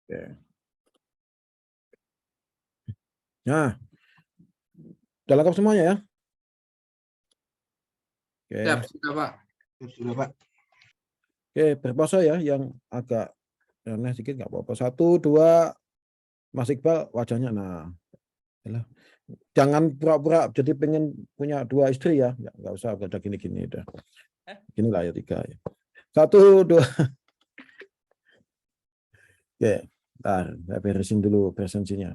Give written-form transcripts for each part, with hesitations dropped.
Oke. Nah, udah lengkap semuanya ya? Oke. Siap, sudah Pak. Sudah Pak. Oke, berpose ya yang agak aneh sedikit nggak apa-apa. 1, 2, Mas Iqbal wajahnya. Nah, jangan pura-pura jadi pengen punya 2 istri ya. Nggak usah ada gini-gini udah. Inilah ya 3 ya. 1, 2. Oke, nah, saya beresin dulu presensinya.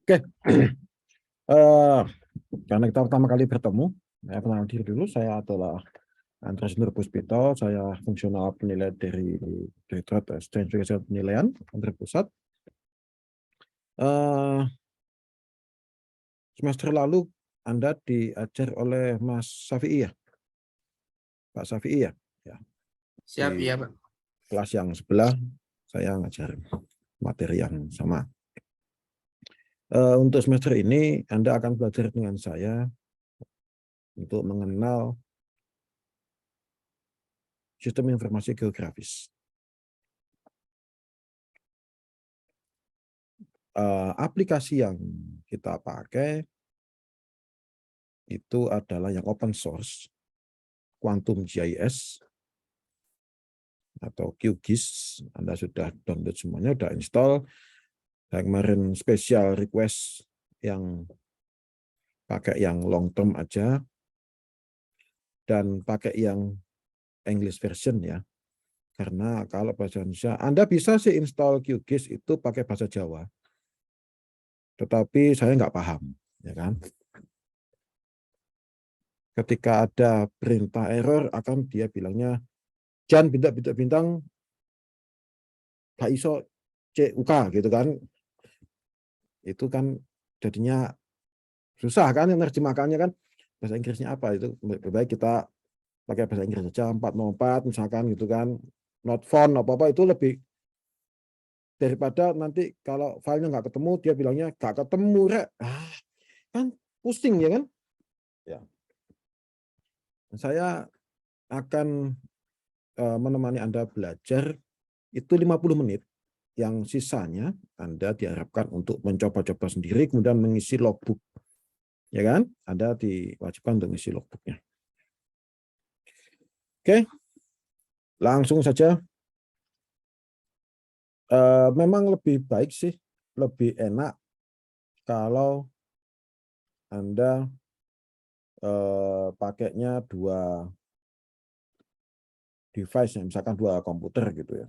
Oke. Karena kita pertama kali bertemu, saya kenal diri dulu. Saya adalah Andreas Nur Puspito. Saya fungsional penilai dari Direktorat Statistical Penilaian Kantor Pusat. Semester lalu Anda diajar oleh Mas Safi'i ya, Pak Safi'i ya. Siap, Di ya Pak. kelas yang sebelah saya ngajar materi yang sama. Untuk semester ini Anda akan belajar dengan saya untuk mengenal sistem informasi geografis. Aplikasi yang kita pakai itu adalah yang open source, Quantum GIS atau QGIS. Anda sudah download semuanya, sudah install. Saya kemarin spesial request yang pakai yang long term aja dan pakai yang English version ya. Karena kalau bahasa Indonesia, Anda bisa sih install QGIS itu pakai bahasa Jawa. Tetapi saya nggak paham, ya kan? Ketika ada perintah error, akan dia bilangnya, Jan bintang-bintang gak iso CUK gitu kan. Itu kan jadinya susah kan yang nerjemahkannya kan. Bahasa Inggrisnya apa itu? Lebih baik kita pakai bahasa Inggris saja 404 misalkan gitu kan, not found apa-apa itu lebih daripada nanti kalau filenya nggak ketemu dia bilangnya nggak ketemu rek, kan pusing ya kan. Ya, saya akan menemani Anda belajar itu 50 menit. Yang sisanya Anda diharapkan untuk mencoba-coba sendiri, kemudian mengisi logbook. Ya kan? Anda diwajibkan untuk mengisi logbooknya. Oke, langsung saja. Memang lebih baik sih, lebih enak kalau Anda pakainya 2 device, misalkan 2 komputer gitu ya.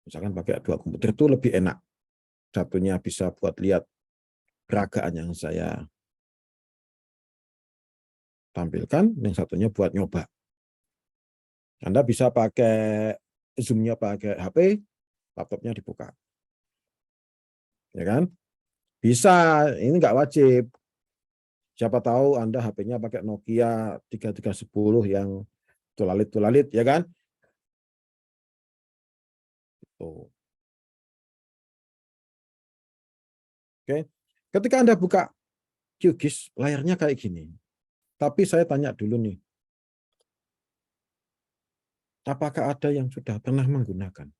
Misalkan pakai 2 komputer itu lebih enak. Satunya bisa buat lihat peragaan yang saya tampilkan, yang satunya buat nyoba. Anda bisa pakai Zoom-nya pakai HP, laptopnya dibuka. Ya kan? Bisa, ini nggak wajib. Siapa tahu Anda HP-nya pakai Nokia 3310 yang tulalit-tulalit, ya kan? Tuh. Oke. Ketika Anda buka QGIS, layarnya kayak gini. Tapi saya tanya dulu nih, apakah ada yang sudah pernah menggunakan?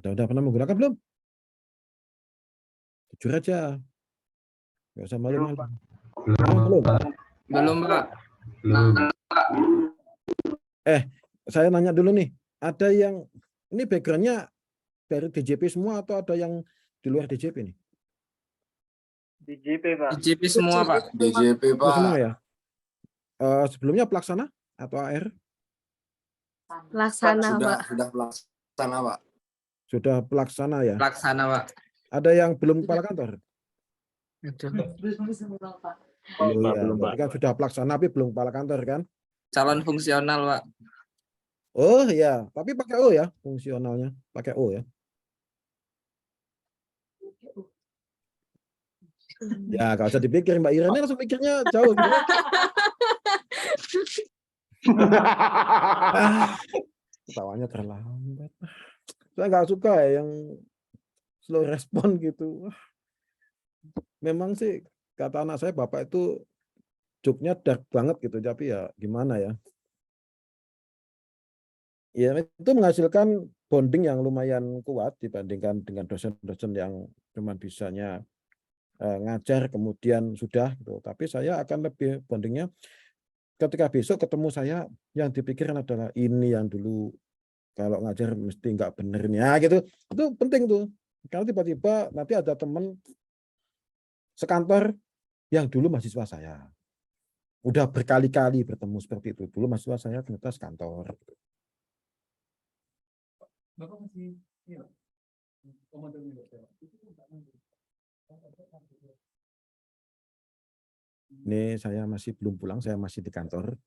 Ada udah pernah menggunakan belum? Jujur aja. Nggak usah malu-malu. Belum. Belum, Pak. Saya nanya dulu nih, ada yang ini background-nya dari DJP semua atau ada yang di luar DJP nih? DJP, Pak. DJP semua, Pak. DJP, Itu Pak. semua ya? Sebelumnya pelaksana atau AR? Pelaksana, Pak. Sudah pelaksana, Pak. Sudah pelaksana ya? Pelaksana, Pak. Ada yang belum kepala kantor? Aduh. Belum, ya. Belum, Berarti Pak. kan sudah pelaksana tapi belum kepala kantor kan? Calon fungsional, Pak. Oh ya, tapi pakai O ya fungsionalnya, pakai O ya. Ya, nggak usah dipikir Mbak Irene langsung pikirnya jauh gitu. Ketawanya terlambat. Saya nggak suka ya yang slow respon gitu. Memang sih kata anak saya bapak itu joke-nya dark banget gitu, tapi ya gimana ya? Ya itu menghasilkan bonding yang lumayan kuat dibandingkan dengan dosen-dosen yang cuma bisanya ngajar kemudian sudah gitu. Tapi saya akan lebih bondingnya ketika besok ketemu saya yang dipikirkan adalah ini yang dulu kalau ngajar mesti nggak bener nih ya gitu. Itu penting tuh. Kalau tiba-tiba nanti ada teman sekantor yang dulu mahasiswa saya. Udah berkali-kali bertemu seperti itu. Dulu mahasiswa saya ternyata sekantor. Bapak masih komandan Ini saya masih belum pulang, saya masih di kantor.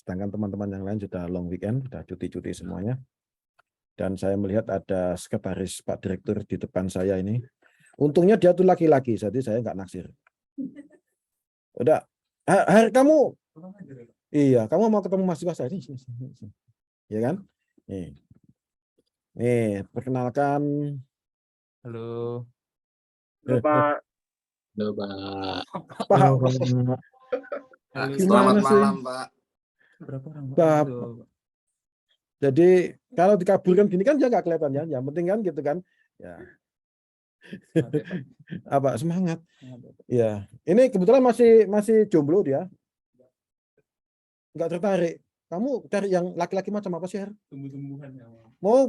Sedangkan teman-teman yang lain sudah long weekend, sudah cuti-cuti semuanya. Dan saya melihat ada sekretaris Pak Direktur di depan saya ini. Untungnya dia tuh laki-laki, jadi saya nggak naksir. Udah, kamu, iya, kamu mau ketemu mahasiswa saya ini, ya kan? Nih, perkenalkan. Halo. Pak. Halo, Pak. Pak. Selamat malam, Pak. Berapa orang, Pak. Jadi kalau dikabulkan gini kan ya nggak kelihatan ya. Yang penting kan gitu kan. Ya. Apa semangat? Ya. Ini kebetulan masih jomblo dia. Nggak tertarik. Kamu cari yang laki-laki macam apa sih, Her? tumbuh-tumbuhan ya.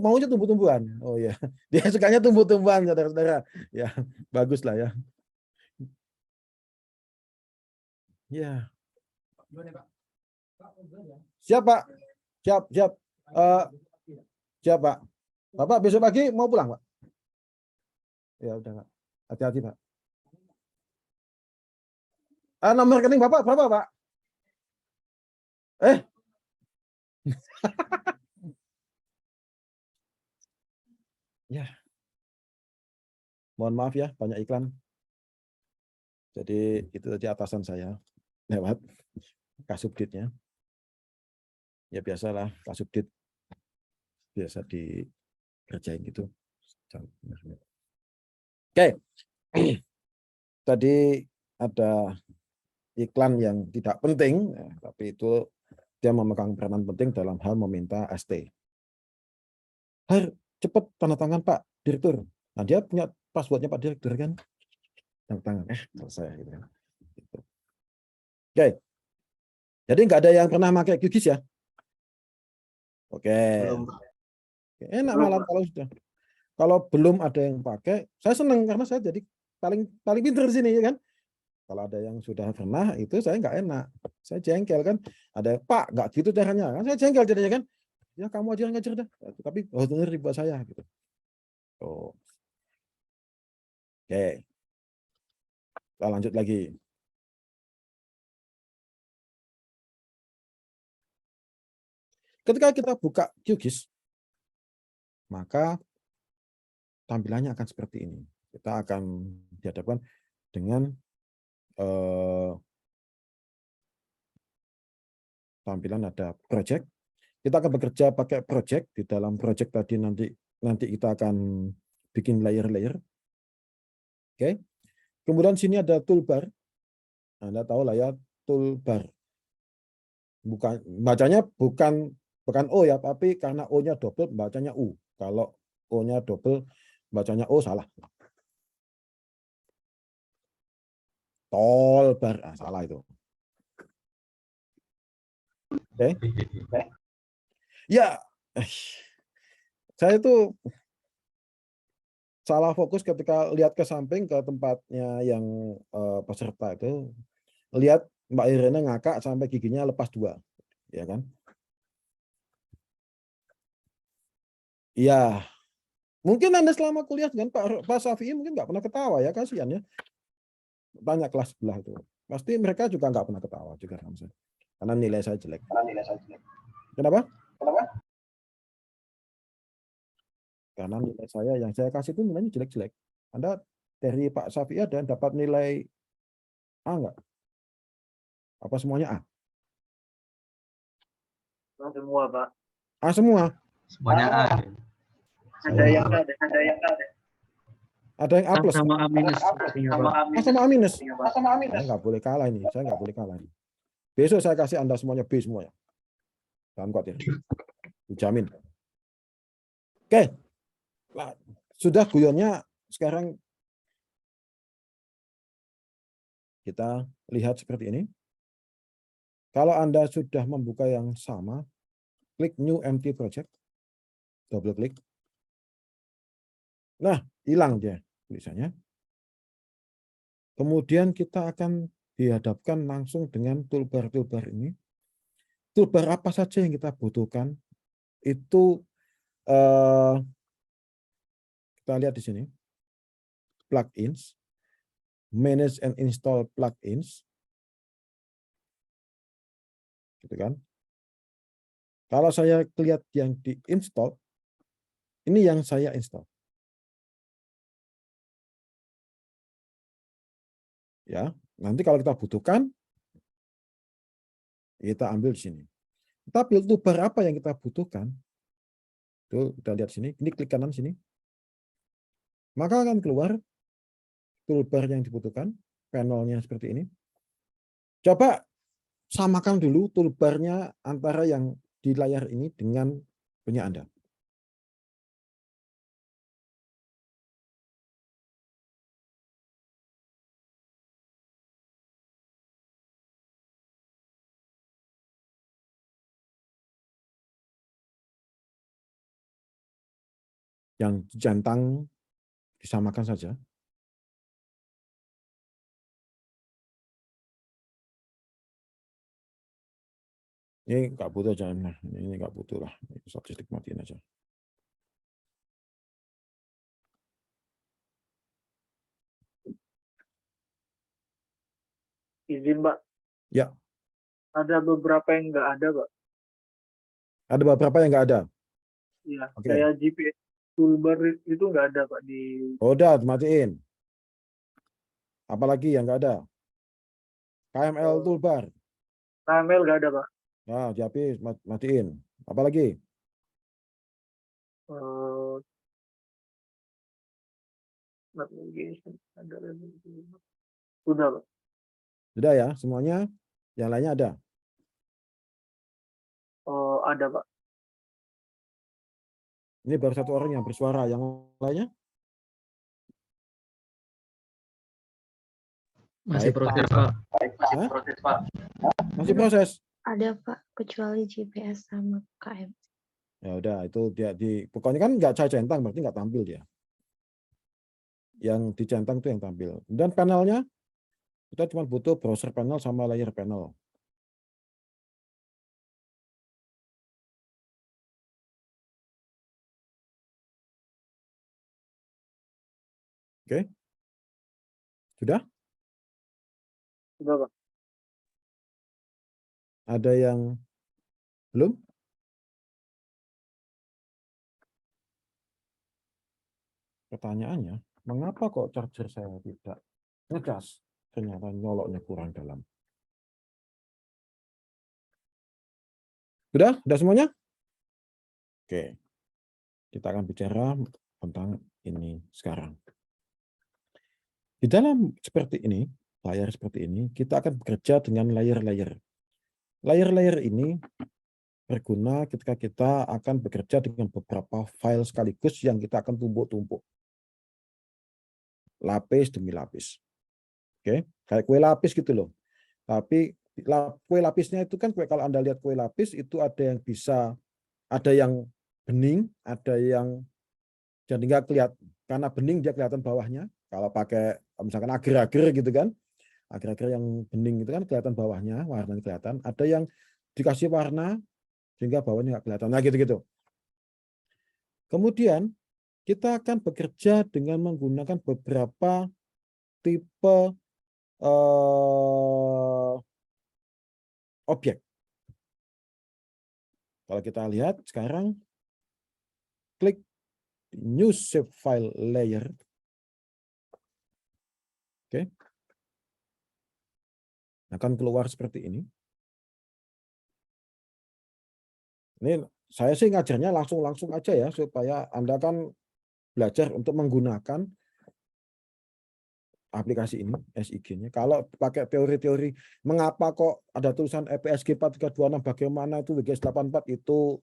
Maunya tumbuh-tumbuhan. Oh ya. Dia sukanya tumbuh-tumbuhan, saudara-saudara. Ya, bagus lah ya. Ya. Siap, Pak. Siap. Siap, Pak. Bapak besok pagi mau pulang, Pak? Ya udah, Pak. Hati-hati, Pak. Nomor rekening Bapak berapa, Pak? Ya. Mohon maaf ya, banyak iklan. Jadi itu tadi atasan saya lewat Kasubditnya. Ya biasalah Kasubdit biasa dikerjain gitu. Oke. Tadi ada iklan yang tidak penting, tapi itu dia memegang peranan penting dalam hal meminta ST. Cepat tanda tangan Pak Direktur. Nah dia punya passwordnya Pak Direktur kan, tanda tangan, selesai gitu kan. Gitu. Oke, jadi nggak ada yang pernah pakai QGIS ya? Oke. Belum. Enak Belum, malah Pak. kalau sudah. Kalau belum ada yang pakai, saya senang karena saya jadi paling pinter di sini ya kan. Kalau ada yang sudah pernah itu saya nggak enak, saya jengkel kan. Ada Pak nggak gitu caranya kan, saya jengkel jadinya kan. Ya kamu aja yang ngajar dah, tapi harus denger buat saya gitu. Oh. Oke, kita lanjut lagi. Ketika kita buka QGIS, maka tampilannya akan seperti ini. Kita akan dihadapkan dengan tampilan ada project. Kita akan bekerja pakai project. Di dalam project tadi nanti kita akan bikin layer-layer. Oke. Kemudian sini ada toolbar. Anda tahu lah ya, toolbar. Bukan bacanya bukan O ya, tapi karena O-nya double bacanya U. Kalau O-nya double bacanya O salah. Toolbar, salah itu. Oke. Ya, saya itu salah fokus ketika lihat ke samping ke tempatnya yang peserta itu, lihat Mbak Irene ngakak sampai giginya lepas 2, ya kan? Iya, mungkin Anda selama kuliah dengan Pak Safi mungkin nggak pernah ketawa ya, kasihan ya. Tanya kelas sebelah itu, pasti mereka juga nggak pernah ketawa juga sama saya, karena nilai saya jelek. Kenapa? Karena nilai saya yang saya kasih itu nilainya jelek-jelek. Anda dari Pak Safi ada yang dapat nilai A nggak? Apa semuanya A? Semua, Pak. A semua. Semuanya A. Ada yang ada. Ada yang A plus. Sama A minus. Sama A minus. Saya nggak boleh kalah ini. Saya nggak boleh kalah ini. Besok saya kasih Anda semuanya B semuanya. Jangan khawatir. Dijamin. Oke. Nah, sudah guyonnya, sekarang kita lihat seperti ini. Kalau Anda sudah membuka yang sama, klik New Empty Project. Double klik. Nah, hilang dia tulisannya. Kemudian kita akan dihadapkan langsung dengan toolbar-toolbar ini. Toolbar apa saja yang kita butuhkan, itu kita lihat di sini. Plugins, manage and install plugins. Gitu kan. Kalau saya lihat yang di-install, ini yang saya install. Ya, nanti kalau kita butuhkan, kita ambil di sini. Tapi toolbar apa yang kita butuhkan? Tuh, kita lihat sini, ini klik kanan sini. Maka akan keluar toolbar yang dibutuhkan, panelnya seperti ini. Coba samakan dulu toolbarnya antara yang di layar ini dengan punya Anda. Yang centang disamakan saja. Ini nggak butuh aja, nah, ini nggak butuh lah, statistik matiin aja. Izin, Pak. Ya. Ada beberapa yang nggak ada, Pak. Ada beberapa yang nggak ada. Iya. Oke. Kayak GPS. toolbar itu nggak ada Pak di Oh, udah matiin. Apalagi yang nggak ada? KML toolbar. KML nggak ada Pak. Nah, dihapus, matiin. Apalagi? Eh, navigation ada lagi. Sudah Pak. Sudah ya, semuanya. Yang lainnya ada. Oh, ada Pak. Ini baru satu orang yang bersuara. Yang lainnya? Masih Baik. proses, Pak. Hah? Proses Pak. Masih proses. Ada Pak, kecuali GPS sama KM. Ya udah, itu dia pokoknya kan nggak saya centang, berarti nggak tampil dia. Yang dicentang itu yang tampil. Dan panelnya kita cuma butuh browser panel sama layer panel. Oke. Sudah? Sudah Pak. Ada yang belum? Pertanyaannya, mengapa kok charger saya tidak ngegas? Ternyata nyoloknya kurang dalam. Sudah? Sudah semuanya? Oke. Kita akan bicara tentang ini sekarang. Di dalam seperti ini, layar seperti ini, kita akan bekerja dengan layer-layer. Layer-layer ini berguna ketika kita akan bekerja dengan beberapa file sekaligus yang kita akan tumpuk-tumpuk. Lapis demi lapis. Oke, kayak kue lapis gitu loh. Tapi kue lapisnya itu kan kalau Anda lihat kue lapis itu ada yang bisa, ada yang bening, ada yang jadi nggak kelihatan. Karena bening dia kelihatan bawahnya. Kalau pakai misalkan agar-agar gitu kan, agar-agar yang bening itu kan kelihatan bawahnya, warnanya kelihatan. Ada yang dikasih warna sehingga bawahnya nggak kelihatan. Nah gitu-gitu. Kemudian kita akan bekerja dengan menggunakan beberapa tipe objek. Kalau kita lihat sekarang, klik New Shape File Layer. Oke. Akan keluar seperti ini. Ini saya sih ngajarnya langsung aja ya, supaya Anda kan belajar untuk menggunakan aplikasi ini, SIG-nya. Kalau pakai teori-teori, mengapa kok ada tulisan EPSG 4326, bagaimana itu WGS 84, itu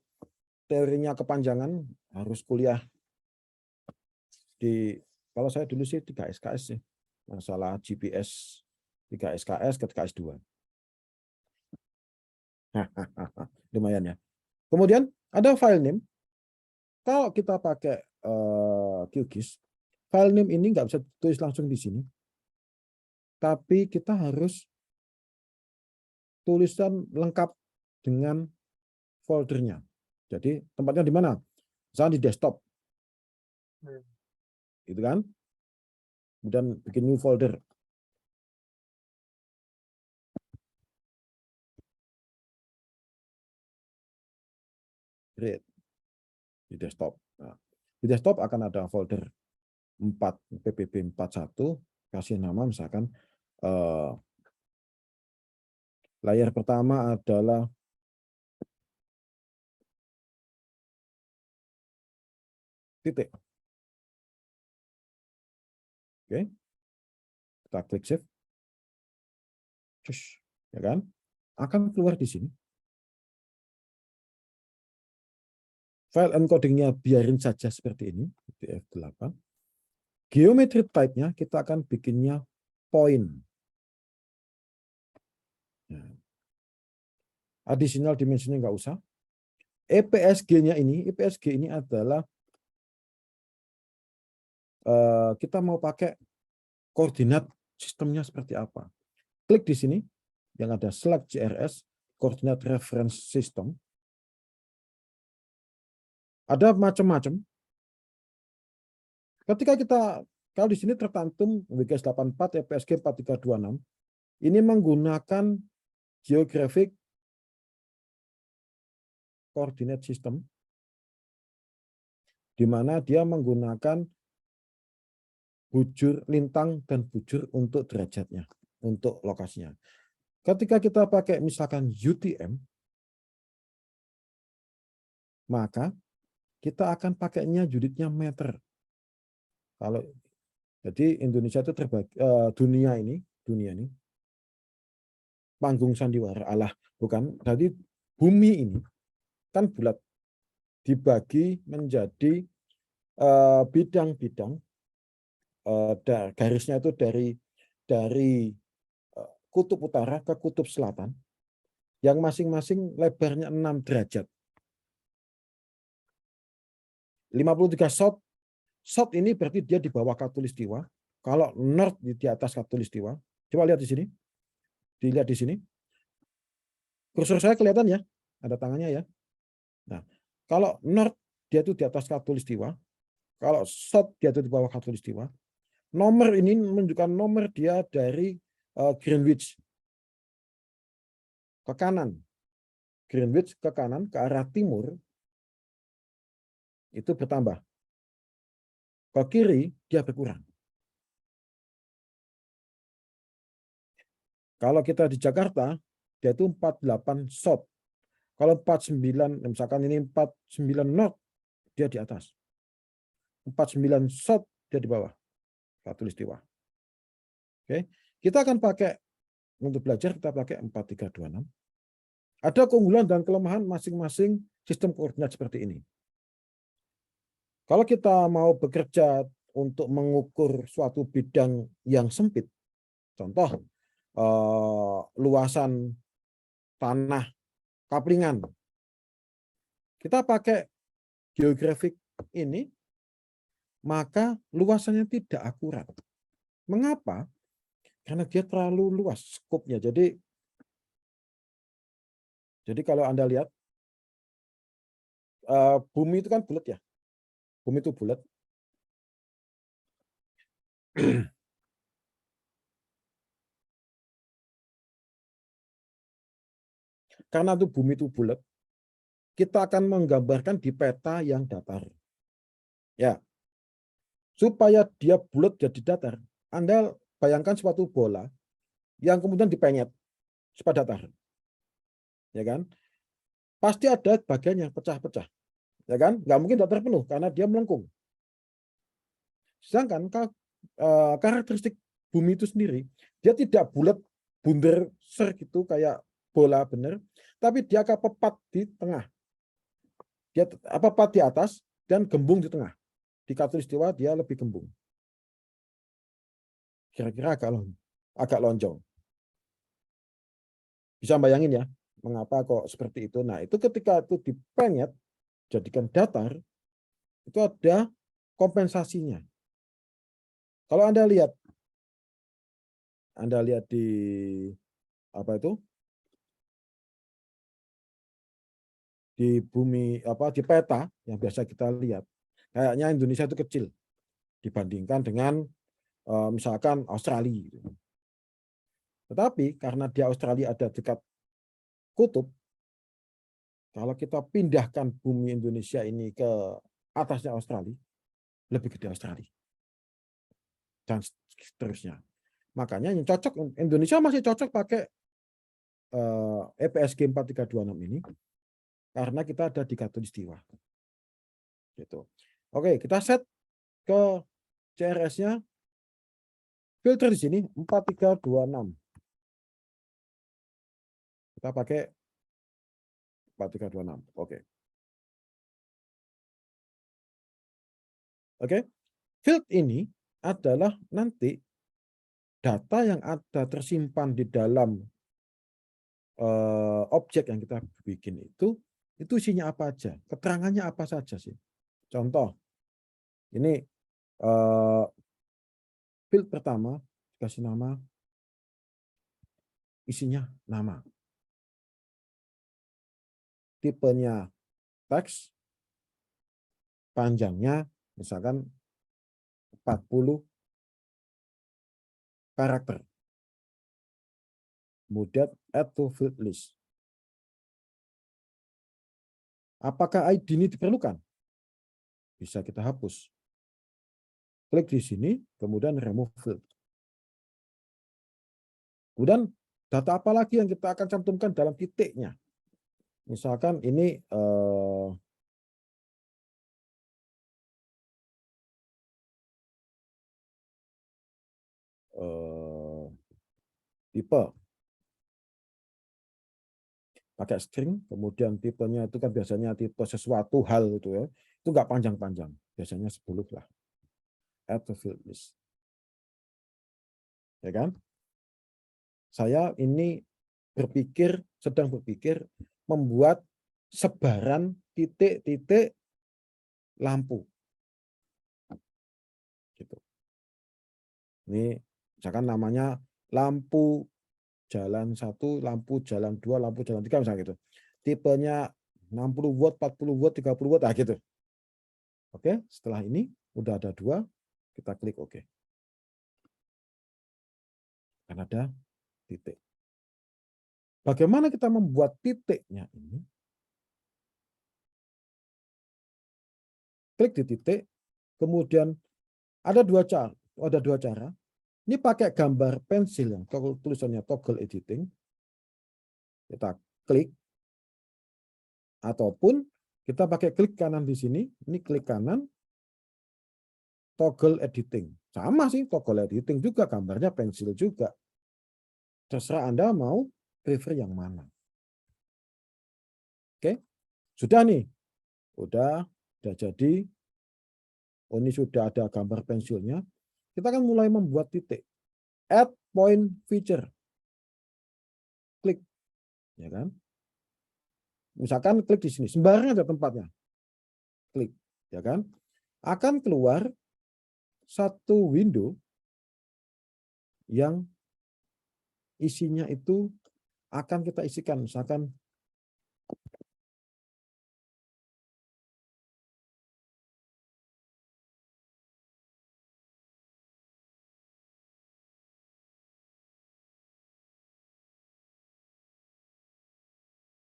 teorinya kepanjangan, harus kuliah di, kalau saya dulu sih 3 SKS sih, masalah GPS 3 SKS ke 3 S2. Lumayan ya. Kemudian ada file name. Kalau kita pakai QGIS, file name ini nggak bisa tulis langsung di sini. Tapi kita harus tulisan lengkap dengan foldernya. Jadi tempatnya di mana? Misalnya di desktop. Gitu kan? Kemudian bikin new folder. Create. Di desktop. Nah, di desktop akan ada folder 4 PPB 41, kasih nama misalkan layar pertama adalah titik. Oke. Kita klik save. Cus, ya kan? Akan keluar di sini. File encodingnya biarin saja seperti ini, di F8. Geometry type-nya kita akan bikinnya point. Nah. Additional dimension nggak usah. EPSG-nya ini adalah kita mau pakai koordinat sistemnya seperti apa. Klik di sini yang ada select GRS, coordinate reference system. Ada macam-macam. Ketika kita, kalau di sini tercantum WGS 84, EPSG 4326, ini menggunakan geographic coordinate system. di mana dia menggunakan bujur lintang dan bujur untuk derajatnya, untuk lokasinya. Ketika kita pakai misalkan UTM, maka kita akan pakainya unitnya meter. Kalau jadi Indonesia itu terbagi, dunia ini panggung sandiwara Allah, bukan. Jadi bumi ini kan bulat, dibagi menjadi bidang-bidang, garisnya itu dari kutub utara ke kutub selatan, yang masing-masing lebarnya 6 derajat. 53 shot. Shot ini berarti dia di bawah khatulistiwa. Kalau north di atas khatulistiwa. Coba lihat di sini. Dilihat di sini. Kursor saya kelihatan ya? Ada tangannya ya. Nah, kalau north dia itu di atas khatulistiwa. Kalau south dia itu di bawah khatulistiwa. Nomor ini menunjukkan nomor dia dari Greenwich ke kanan. Greenwich ke kanan ke arah timur itu bertambah. Ke kiri dia berkurang. Kalau kita di Jakarta dia itu 48 shot. Kalau 49 misalkan ini 49 knot dia di atas. 49 shot dia di bawah. Khatulistiwa. Oke, kita akan pakai untuk belajar kita pakai 4326. Ada keunggulan dan kelemahan masing-masing sistem koordinat seperti ini. Kalau kita mau bekerja untuk mengukur suatu bidang yang sempit, contoh luasan tanah kaplingan, kita pakai geografik ini, maka luasannya tidak akurat. Mengapa? Karena dia terlalu luas skopnya. Jadi kalau Anda lihat, bumi itu kan bulat ya. Bumi itu bulat. Karena itu bumi itu bulat, kita akan menggambarkan di peta yang datar. Ya. Supaya dia bulat jadi datar, Anda bayangkan suatu bola yang kemudian dipenyet supaya datar. Ya kan? Pasti ada bagian yang pecah-pecah. Ya kan? Nggak mungkin datar penuh karena dia melengkung. Sedangkan karakteristik bumi itu sendiri, dia tidak bulat bundar ser gitu kayak bola bener, tapi dia kepepat di tengah. Dia pepat di atas dan gembung di tengah. Di khatulistiwa dia lebih gembung. Kira-kira agak lonjong. Bisa bayangin ya, mengapa kok seperti itu. Nah, itu ketika itu dipenyet, jadikan datar, itu ada kompensasinya. Kalau Anda lihat di apa itu? Di bumi di peta yang biasa kita lihat, kayaknya Indonesia itu kecil dibandingkan dengan misalkan Australia. Tetapi karena di Australia ada dekat kutub, kalau kita pindahkan bumi Indonesia ini ke atasnya Australia, lebih gede Australia. Dan seterusnya. Makanya yang cocok, Indonesia masih cocok pakai EPSG 4326 ini, karena kita ada di khatulistiwa. Gitu. Oke, kita set ke CRS-nya. Filter di sini 4326. Kita pakai 4326. Oke. Oke. Field ini adalah nanti data yang ada tersimpan di dalam objek yang kita bikin itu isinya apa aja, keterangannya apa saja sih. Contoh, ini field pertama kasih nama, isinya nama, tipenya teks, panjangnya misalkan 40 karakter. Kemudian add to field list. Apakah ID ini diperlukan? bisa kita hapus. Klik di sini, kemudian remove field. Kemudian data apa lagi yang kita akan cantumkan dalam titiknya? Misalkan ini tipe. Pakai string, kemudian tipenya itu kan biasanya tipe sesuatu hal gitu ya. Itu nggak panjang-panjang, biasanya 10 lah. Add to field list. Ya kan? Saya ini sedang berpikir membuat sebaran titik-titik lampu. Gitu. Ini misalkan namanya lampu jalan 1, lampu jalan 2, lampu jalan 3 misalnya gitu. Tipenya 60 watt, 40 watt, 30 watt, nah gitu. Oke, setelah ini udah ada 2, kita klik OK. Kan ada titik. Bagaimana kita membuat titiknya ini? Klik di titik, kemudian ada dua cara. Ini pakai gambar pensil yang tulisannya toggle editing. Kita klik. Ataupun kita pakai klik kanan di sini. Ini klik kanan. Toggle editing. Sama sih, toggle editing juga. Gambarnya pensil juga. Terserah Anda mau prefer yang mana. Oke. Sudah nih. Udah jadi. Oh, ini sudah ada gambar pensilnya. Kita akan mulai membuat titik. Add point feature. Klik. Ya kan? Misalkan klik di sini. Sembarang ada tempatnya. Klik. Ya kan? Akan keluar satu window yang isinya itu akan kita isikan. Misalkan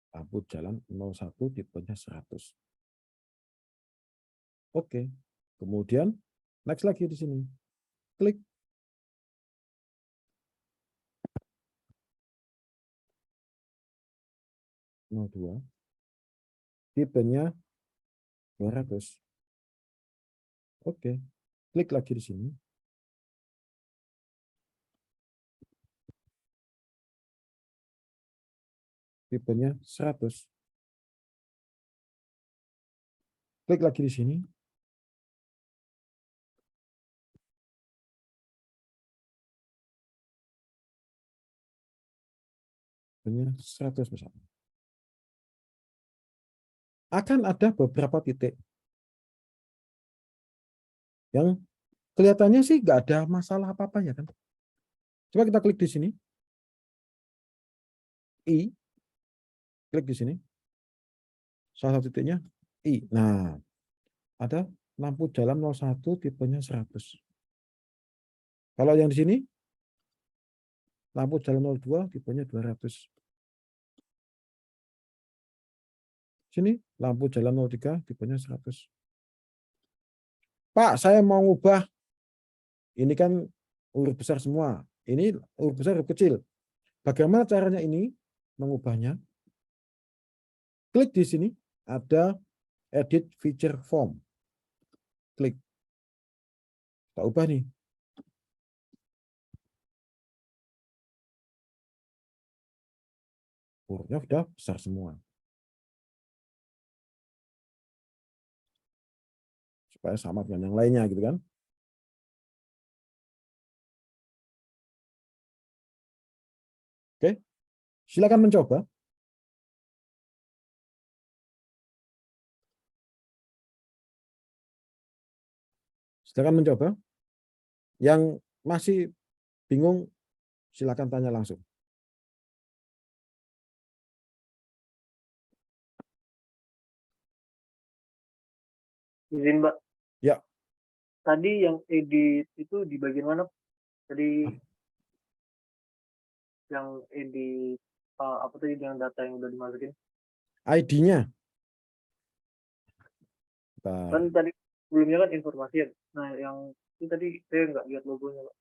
lampu jalan 01 tipenya 100. Oke. Kemudian next lagi di sini. Klik. Dua. Tipenya 200. Oke. Klik lagi di sini. Tipenya 100. Klik lagi di sini. Tipenya 100 misalnya. Akan ada beberapa titik yang kelihatannya sih nggak ada masalah apa-apa ya kan. Coba kita klik di sini. I. Klik di sini. Salah satu titiknya I. Nah, ada lampu jalan 01 tipenya 100. Kalau yang di sini lampu jalan 02 tipenya 200. Sini lampu jalan 03 tipenya 100. Pak, saya mau ubah. Ini kan huruf besar semua. Ini huruf besar, huruf kecil. Bagaimana caranya ini mengubahnya? Klik di sini, ada edit feature form. Klik. Kita ubah nih. Hurufnya sudah besar semua. Supaya sama dengan yang lainnya gitu kan. Oke. Silakan mencoba. Silakan mencoba. Yang masih bingung, silakan tanya langsung. Izin, Mbak. Ya. Tadi yang edit itu di bagian mana? Tadi yang edit apa tadi yang data yang udah dimasukin? ID-nya. Kan tadi sebelumnya kan informasi ya. Nah, yang itu tadi saya nggak lihat logonya, Pak.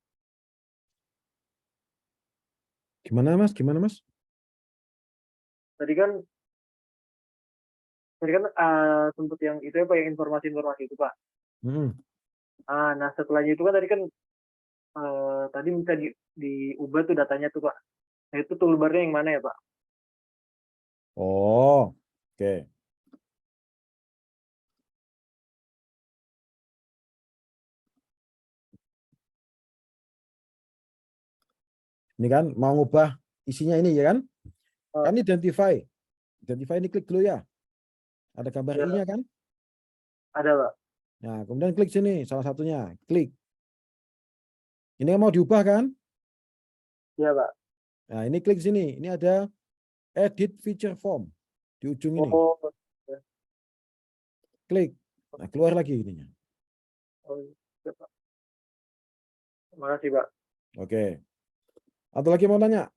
Gimana Mas? Gimana Mas? Tadi kan sempat yang itu ya Pak, yang informasi-informasi itu Pak. Hmm. Nah setelahnya itu kan tadi kan tadi minta diubah tuh datanya tuh Pak. Nah itu toolbarnya yang mana ya Pak? Oh, oke. Ini kan mau ngubah isinya ini ya kan? Kan identify. Identify ini klik dulu ya. Ada gambar Ya. I-nya kan? Ada Pak. Nah, kemudian klik sini salah satunya. Klik. Ini mau diubah kan? Iya Pak. Nah, ini klik sini. Ini ada edit feature form di ujung ini. Oh, Klik. Nah, keluar lagi ininya. iya Pak. Terima kasih Pak. Oke. Atau lagi mau tanya?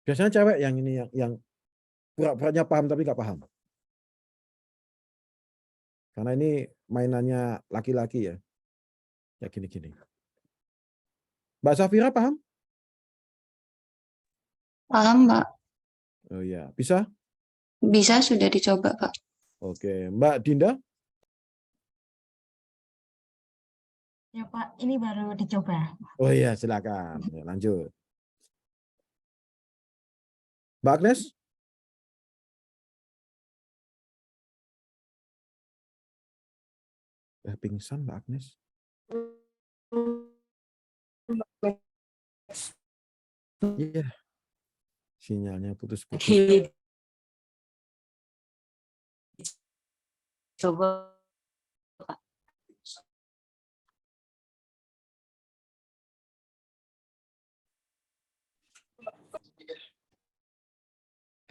Biasanya cewek yang ini yang pura-puranya paham tapi nggak paham. Karena ini mainannya laki-laki ya. Ya gini-gini. Mbak Safira paham? Paham, Pak. Oh iya, bisa? Bisa, sudah dicoba, Pak. Oke, Mbak Dinda? Ya Pak, ini baru dicoba. Oh iya, silakan. Ya, lanjut. Mbak Agnes? Pingsan Mbak Agnes. Iya. Sinyalnya putus-putus. Coba.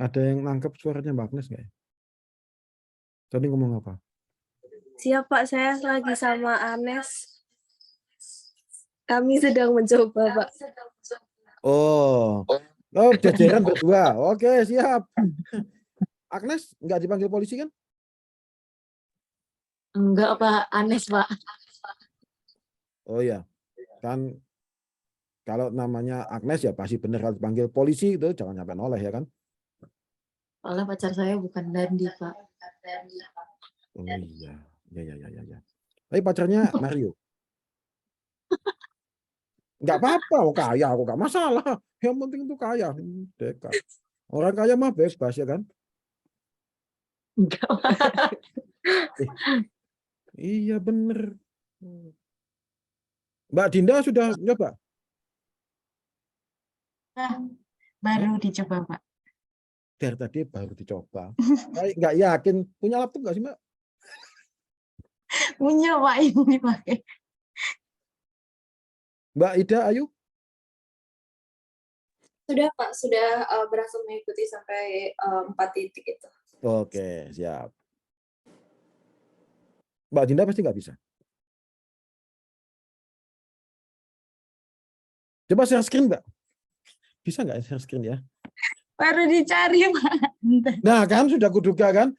Ada yang nangkep suaranya Mbak Agnes nggak ya? Tadi ngomong apa? Siap Pak, saya lagi sama Anes. Kami sedang mencoba Pak. Oh, jajaran berdua. Oke, siap. Agnes nggak dipanggil polisi kan? Enggak Pak, Anes Pak. Oh iya, kan kalau namanya Agnes ya pasti benar kalau dipanggil polisi itu jangan sampai noleh ya kan? Soalnya pacar saya bukan Dandi Pak. Oh iya, ya. Tapi pacarnya Mario. Nggak apa-apa, oh, kaya aku nggak masalah. Yang penting itu kaya, dekat. Orang kaya mah bebas ya kan? Enggak Pak. Iya bener. Mbak Dinda sudah nyoba? Baru dicoba Pak. Dari tadi baru dicoba. Nggak yakin. Punya laptop nggak sih Mbak? Punya Pak yang dipakai. Mbak Ida, ayo. Sudah Pak, sudah berhasil mengikuti sampai 4 titik itu. Oke, siap. Mbak Dinda pasti nggak bisa. Coba share screen, Mbak. Bisa nggak share screen ya? Baru dicari Pak. Nah, kan sudah kuduga kan?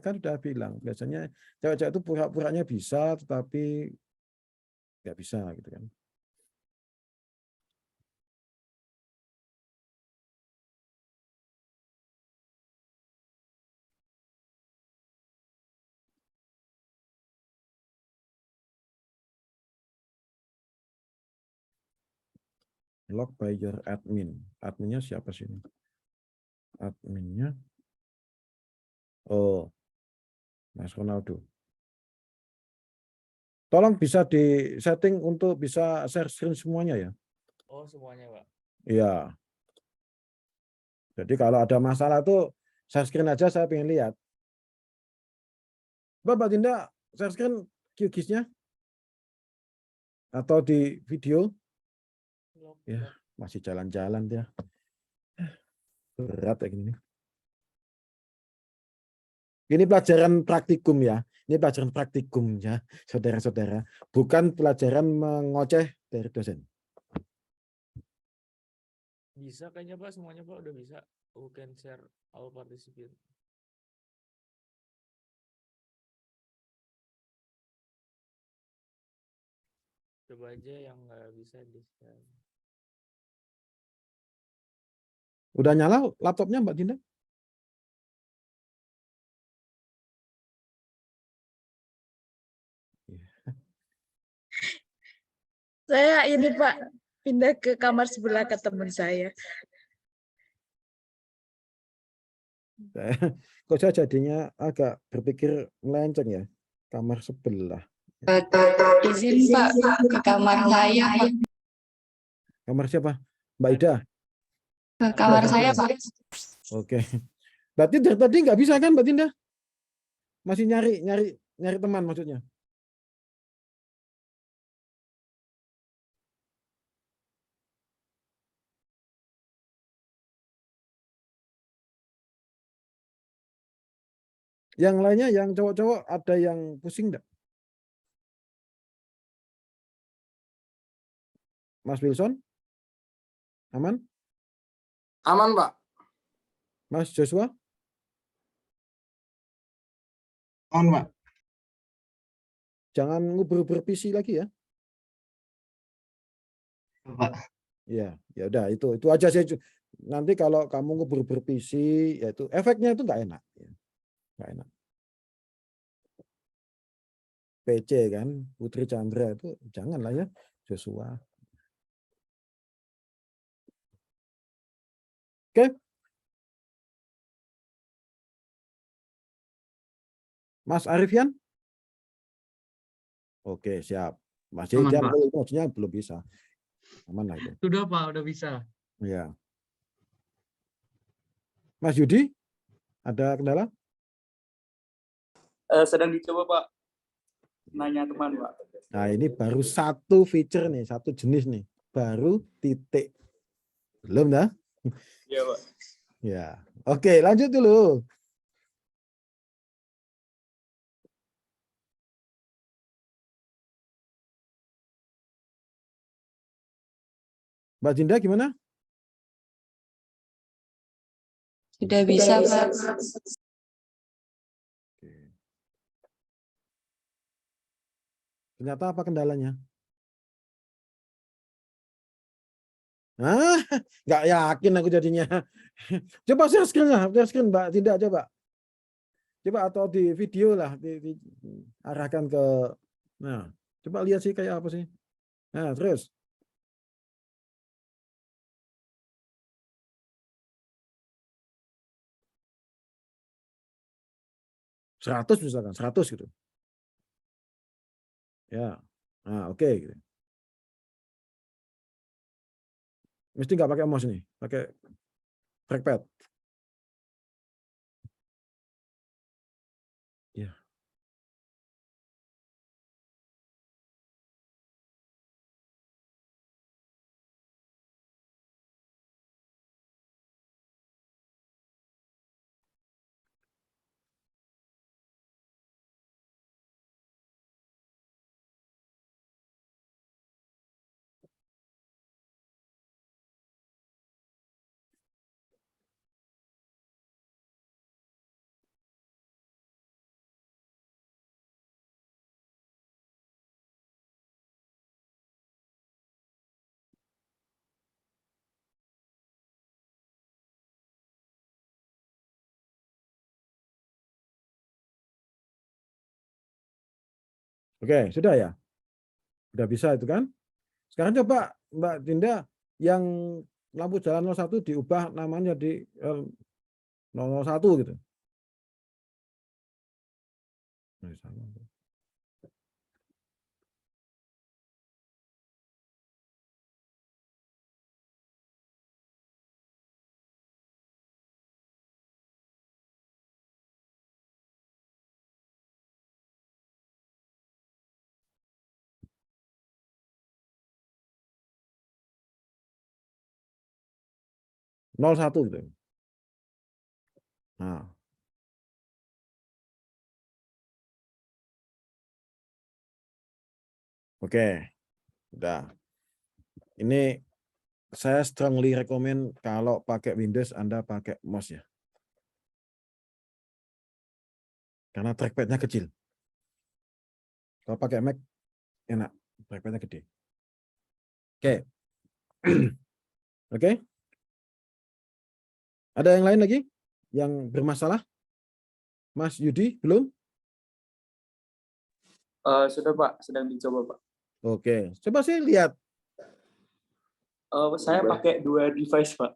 Kan sudah bilang. Biasanya cewek-cewek itu pura-puranya bisa, tetapi nggak bisa gitu kan. Log by your admin. Adminnya siapa sih ini? Adminnya. Oh, Mas Ronaldo. Tolong bisa di setting untuk bisa share screen semuanya ya. Oh, semuanya, Pak. Iya. Jadi kalau ada masalah tuh share screen aja, saya pengen lihat. Mbak Dinda, share screen QGIS-nya? Atau di video? Ya, masih jalan-jalan dia. Berat kayak gini. Ini pelajaran praktikum ya. Ini pelajaran praktikum ya, saudara-saudara. Bukan pelajaran mengoceh dari dosen. Bisa kayaknya Pak, semuanya Pak udah bisa. You can share all participant. Coba aja yang nggak bisa di-share. Udah nyala laptopnya Mbak Dinda? Saya ini Pak, pindah ke kamar sebelah ke teman saya. Kok saya jadinya agak berpikir melenceng ya, kamar sebelah. Izin Pak ke kamar saya Pak. Kamar siapa? Mbak Ida? Ke kamar saya Pak. Oke. Berarti dari tadi nggak bisa kan Mbak Dinda? Masih nyari teman maksudnya? Yang lainnya, yang cowok-cowok ada yang pusing enggak? Mas Wilson? Aman? Aman, Pak. Mas Joshua? Aman, Pak. Jangan ngubur-ubur PC lagi ya. Pak. Ya, ya udah itu aja sih. Nanti kalau kamu ngubur-ubur PC, ya itu efeknya itu nggak enak. Nggak enak. PC kan, Putri Chandra itu janganlah ya, Joshua. Oke. Mas Arifian? Oke, siap. Masih Aman, dia Pak. maksudnya belum bisa. Aman lah itu. Sudah Pak, udah bisa. Ya. Mas Yudi? Ada kendala? Sedang dicoba Pak. Nanya teman Pak. Nah, ini baru satu feature nih, satu jenis nih. Baru titik. Belum dah? Iya Pak. Ya. Oke, lanjut dulu. Mbak Dinda gimana? Sudah bisa Pak. Ternyata apa kendalanya? Ah, nggak yakin aku jadinya. Coba share screen lah, share screen Mbak Dinda coba. Coba atau di video lah, arahkan ke. Nah, coba lihat sih kayak apa sih. Nah, terus. 100 misalkan, 100 gitu. Ya, nah oke. Gitu. Mesti nggak pakai mouse nih, pakai trackpad. Ya. Oke, sudah ya? Sudah bisa itu kan? Sekarang coba Mbak Dinda yang lampu jalan 01 diubah namanya di 001 gitu. Nah, sama. Nol satu gitu. Nah. Oke. Udah. Ini saya strongly recommend kalau pakai Windows Anda pakai mouse ya. Karena trackpad-nya kecil. Kalau pakai Mac enak, trackpad-nya gede. Oke. Oke. Ada yang lain lagi yang bermasalah? Mas Yudi, belum? Sudah Pak, sedang dicoba Pak. Oke, coba sih lihat. Saya pakai 2 device Pak.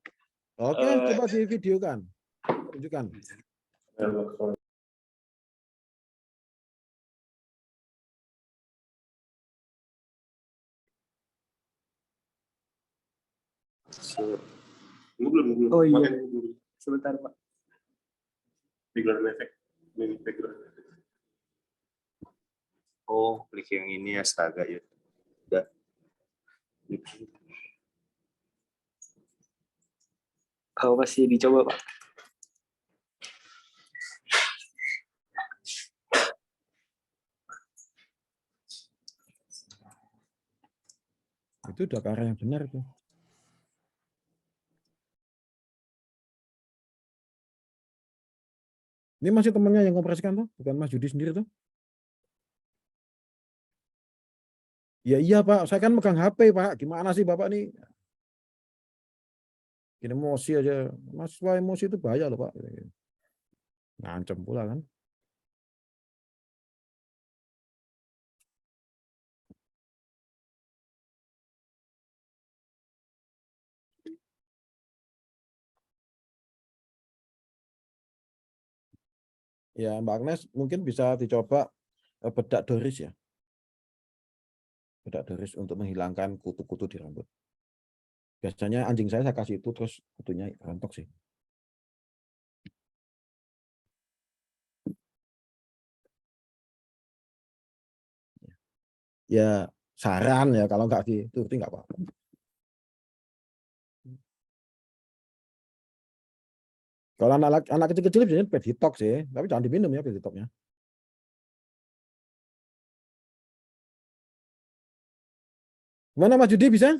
Oke, coba di videokan. Tunjukkan. Oh iya, sebentar Pak. Oh, klik yang ini astaga ya. Udah. Masih dicoba Pak. Itu udah ke arah yang benar itu. Ini masih temannya yang kompresikan tuh, bukan Mas Yudi sendiri tuh. Ya iya Pak, saya kan megang HP Pak. Gimana sih Bapak nih? Ini emosi aja. Mahasiswa emosi itu bahaya loh Pak. Ngancem pula kan. Ya Mbak Agnes mungkin bisa dicoba bedak doris ya. Bedak doris untuk menghilangkan kutu-kutu di rambut. Biasanya anjing saya kasih itu terus kutunya rontok sih. Ya saran ya kalau nggak dituruti nggak apa-apa. Kalau anak kecil-kecil biasanya pet detox sih, tapi jangan diminum ya pet detoxnya. Gimana Mas Judi bisa?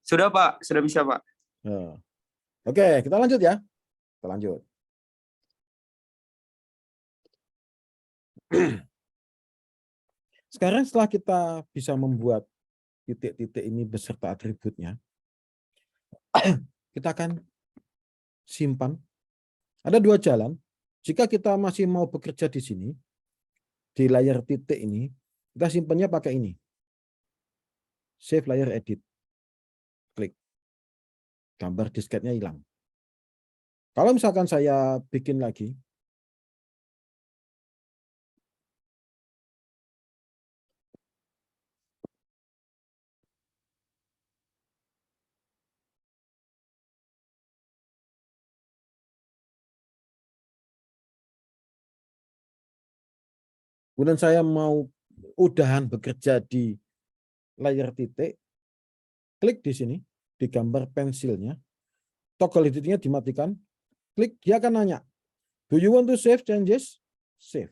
Sudah Pak, sudah bisa Pak. Oke, kita lanjut ya. Kita lanjut. Sekarang setelah kita bisa membuat titik-titik ini beserta atributnya, kita akan simpan. Ada 2 jalan. Jika kita masih mau bekerja di sini, di layar titik ini, kita simpannya pakai ini. Save layer edit. Klik. Gambar disketnya hilang. Kalau misalkan saya bikin lagi, kemudian saya mau udahan bekerja di layar titik, klik di sini, di gambar pensilnya, toggle editnya dimatikan, klik, dia akan nanya, do you want to save changes? Save.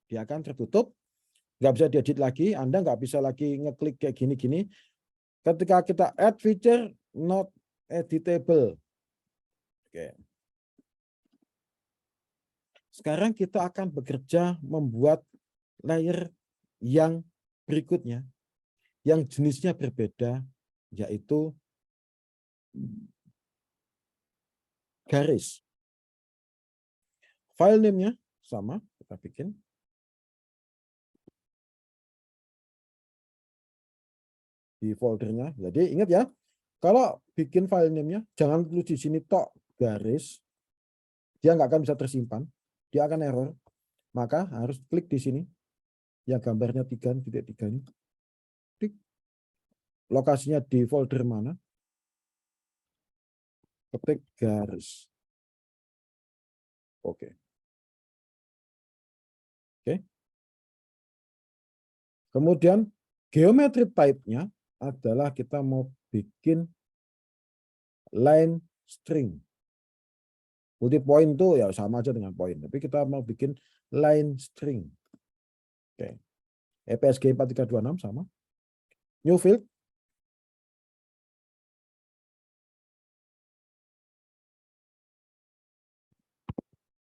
Dia akan tertutup, nggak bisa diedit lagi, Anda nggak bisa lagi ngeklik kayak gini-gini. Ketika kita add feature, not editable. Oke. Sekarang kita akan bekerja membuat layer yang berikutnya, yang jenisnya berbeda, yaitu garis. File name-nya sama, kita bikin. Di foldernya. Jadi ingat ya, kalau bikin file name-nya, jangan tulis di sini tok garis, dia nggak akan bisa tersimpan, dia akan error. Maka harus klik di sini, yang gambarnya 3.3 ini. Klik. Lokasinya di folder mana? Ketik garis. Oke. Oke. Kemudian geometry type-nya adalah kita mau bikin line string. Multi point itu ya sama aja dengan point, tapi kita mau bikin line string. Oke. EPSG 4326 sama. New field.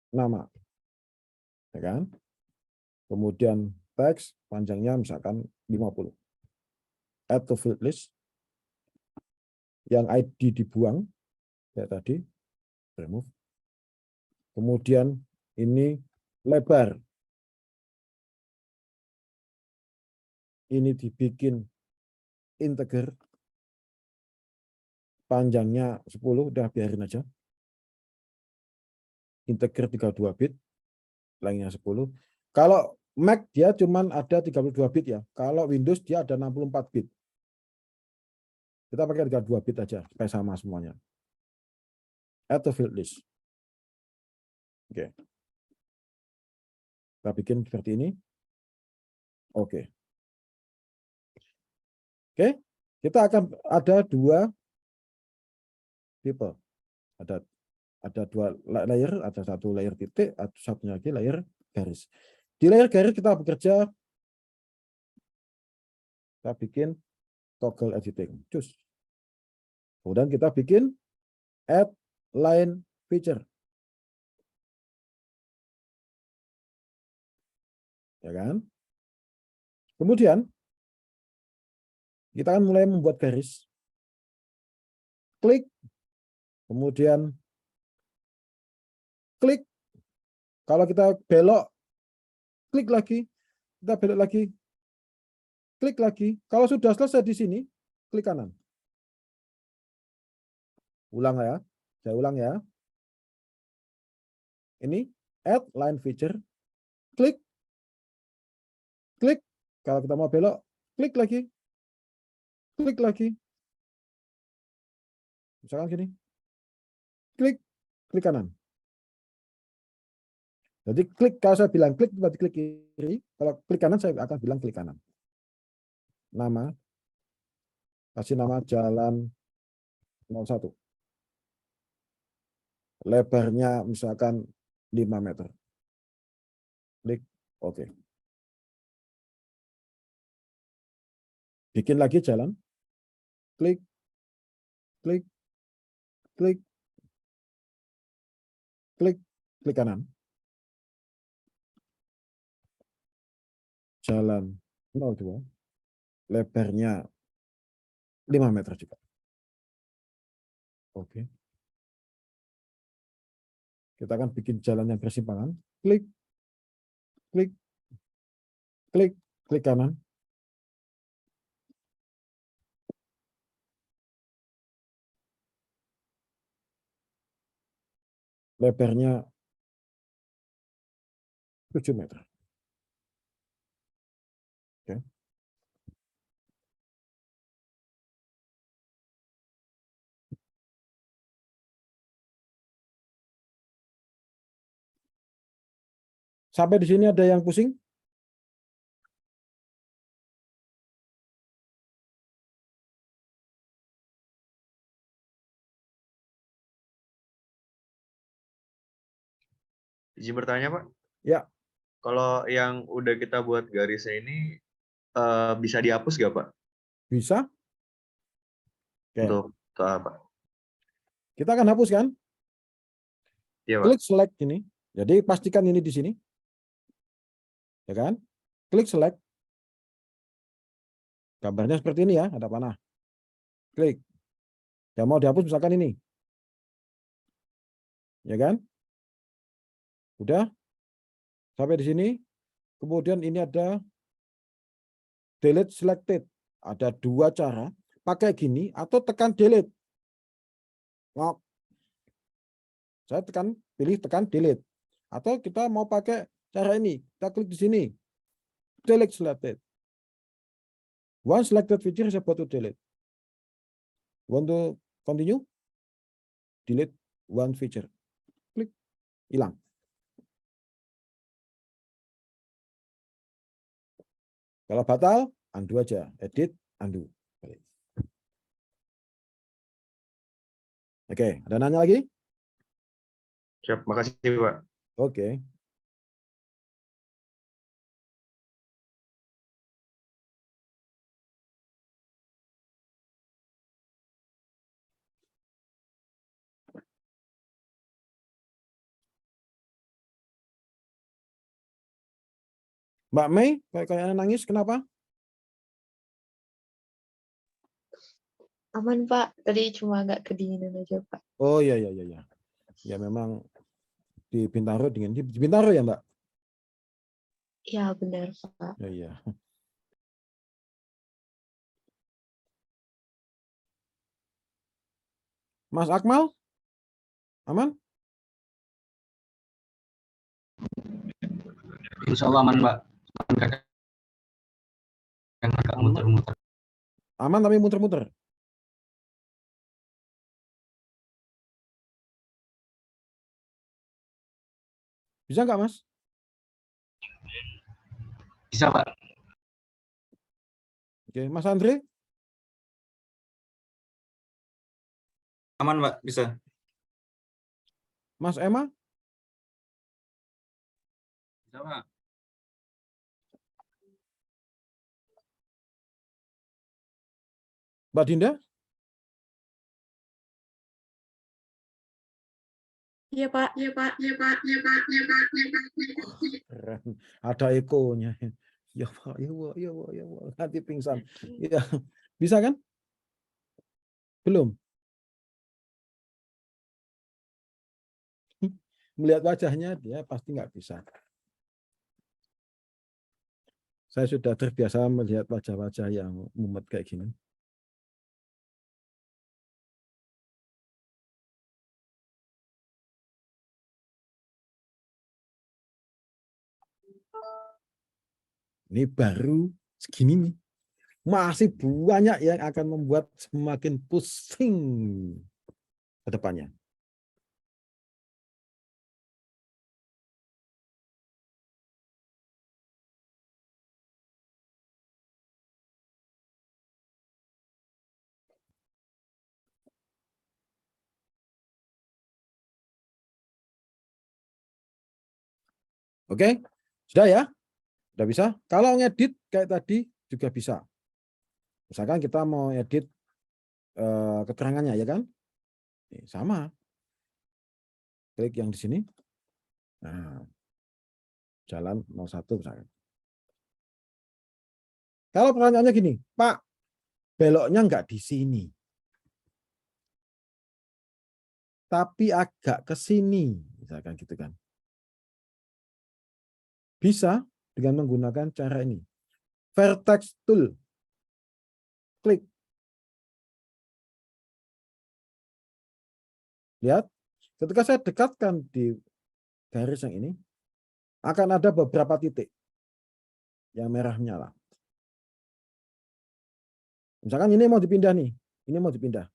Nama. Ya kan? Kemudian teks panjangnya misalkan 50. Add to field list. Yang ID dibuang kayak tadi, remove. Kemudian ini lebar. Ini dibikin integer. Panjangnya 10, udah biarin aja. Integer 32 bit, lengthnya 10. Kalau Mac dia cuman ada 32 bit ya. Kalau Windows dia ada 64 bit. Kita pakai 32 bit aja supaya sama semuanya. Add to field list. Oke. Kita bikin seperti ini. Oke. Oke, kita akan ada dua tipe. Ada dua layer, ada satu layer titik, atau satunya lagi layer garis. Di layer garis kita bekerja, kita bikin toggle editing. Cus. Kemudian kita bikin add line feature. Ya kan? Kemudian kita akan mulai membuat garis. Klik. Kemudian klik. Kalau kita belok, klik lagi. Kita belok lagi. Klik lagi. Kalau sudah selesai di sini, klik kanan. Ulang ya. Saya ulang ya. Ini add line feature. Klik. Klik. Kalau kita mau belok, klik lagi. Klik lagi. Misalkan gini. Klik. Klik kanan. Jadi klik, kalau saya bilang klik, berarti klik kiri. Kalau klik kanan, saya akan bilang klik kanan. Nama. Kasih nama jalan 01. Lebarnya misalkan 5 meter. Klik. Oke. Bikin lagi jalan. Klik. Klik. Klik. Klik. Klik kanan. Jalan 02. Lebarnya 5 meter juga. Oke. Kita akan bikin jalan yang bersimpangan. Klik. Klik. Klik. Klik kanan. Lebarnya 7 meter. Oke. Sampai di sini ada yang pusing? Izin bertanya, Pak. Ya. Kalau yang udah kita buat garisnya ini bisa dihapus nggak, Pak? Bisa. Oke. Untuk apa? Kita akan hapus kan? Iya, Pak. Klik select ini. Jadi pastikan ini di sini. Ya kan? Klik select. Gambarnya seperti ini ya, ada panah. Klik. Yang mau dihapus misalkan ini. Ya kan? Udah. Sampai di sini. Kemudian ini ada delete selected. Ada dua cara. Pakai gini atau tekan delete. Ngok. Saya pilih tekan delete. Atau kita mau pakai cara ini. Kita klik di sini. Delete selected. One selected feature is about to delete. Want to continue? Delete one feature. Klik. Hilang. Kalau batal, undo aja. Edit, undo. Oke, ada nanya lagi? Siap, makasih, Pak. Oke. Mbak Mei, kayaknya nangis, kenapa? Aman Pak, tadi cuma agak kedinginan aja Pak. Oh iya, iya, iya. Iya. Ya memang di Bintaro dingin. Di Bintaro ya Mbak? Iya benar Pak. Ya, iya. Mas Akmal? Aman? Insya Allah aman, Mbak. Yang agak muter-muter. Aman tapi muter-muter. Bisa nggak Mas? Bisa, Pak. Oke, Mas Andre? Aman, Mbak. Bisa. Mas Emma? Bisa, Pak. Mbak Dinda? Iya Pak. Iya, Pak. Iya, Pak. Iya, Pak. Iya, Pak. Iya, Pak. Keren. Ada ekonya. Ya Pak, ya Pak, ya Pak, ya Pak. Nanti pingsan. Ya, bisa kan? Belum? Melihat wajahnya dia pasti nggak bisa. Saya sudah terbiasa melihat wajah-wajah yang mumet kayak gini. Ini baru segini nih. Masih banyak yang akan membuat semakin pusing ke depannya. Oke, sudah ya? Sudah bisa? Kalau ngedit kayak tadi juga bisa. Misalkan kita mau edit keterangannya, ya kan? Sama. Klik yang di sini. Nah, jalan 01 misalkan. Kalau pertanyaannya gini, Pak, beloknya nggak di sini. Tapi agak ke sini, misalkan gitu kan. Bisa dengan menggunakan cara ini. Vertex tool. Klik. Lihat, ketika saya dekatkan di garis yang ini, akan ada beberapa titik yang merah menyala. Misalkan ini mau dipindah nih, ini mau dipindah.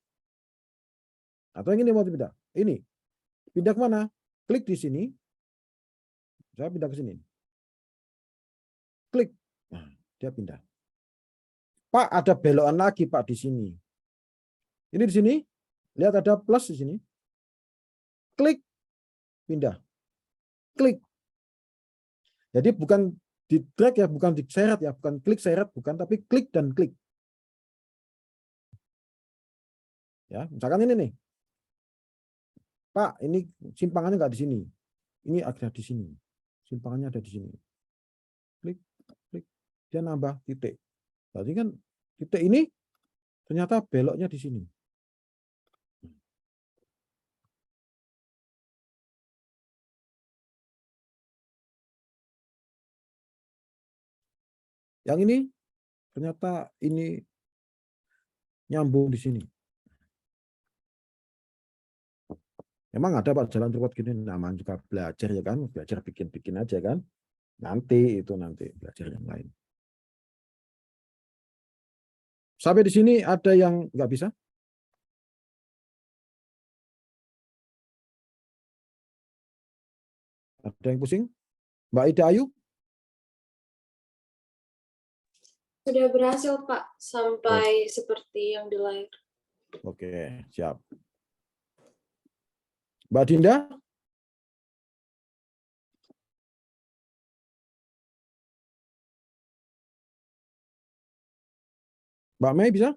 Atau yang ini mau dipindah. Ini, pindah ke mana? Klik di sini. Saya pindah ke sini. Klik. Nah, dia pindah. Pak, ada belokan lagi Pak di sini. Ini di sini. Lihat ada plus di sini. Klik. Pindah. Klik. Jadi bukan di drag ya, bukan diseret ya, bukan klik seret, bukan, tapi klik dan klik. Ya, misalkan ini nih. Pak, ini simpangannya nggak di sini. Ini ada di sini. Simpangannya ada di sini. Klik, klik. Dia nambah titik. Berarti kan titik ini ternyata beloknya di sini. Yang ini ternyata ini nyambung di sini. Memang ada Pak jalan cepat gini, namanya juga belajar ya kan, belajar bikin-bikin aja kan. Nanti belajar yang lain. Sampai di sini ada yang nggak bisa? Ada yang pusing? Mbak Ida Ayu? Sudah berhasil Pak, sampai seperti yang di layar. Oke, siap. Mbak Dinda? Mbak Mei bisa?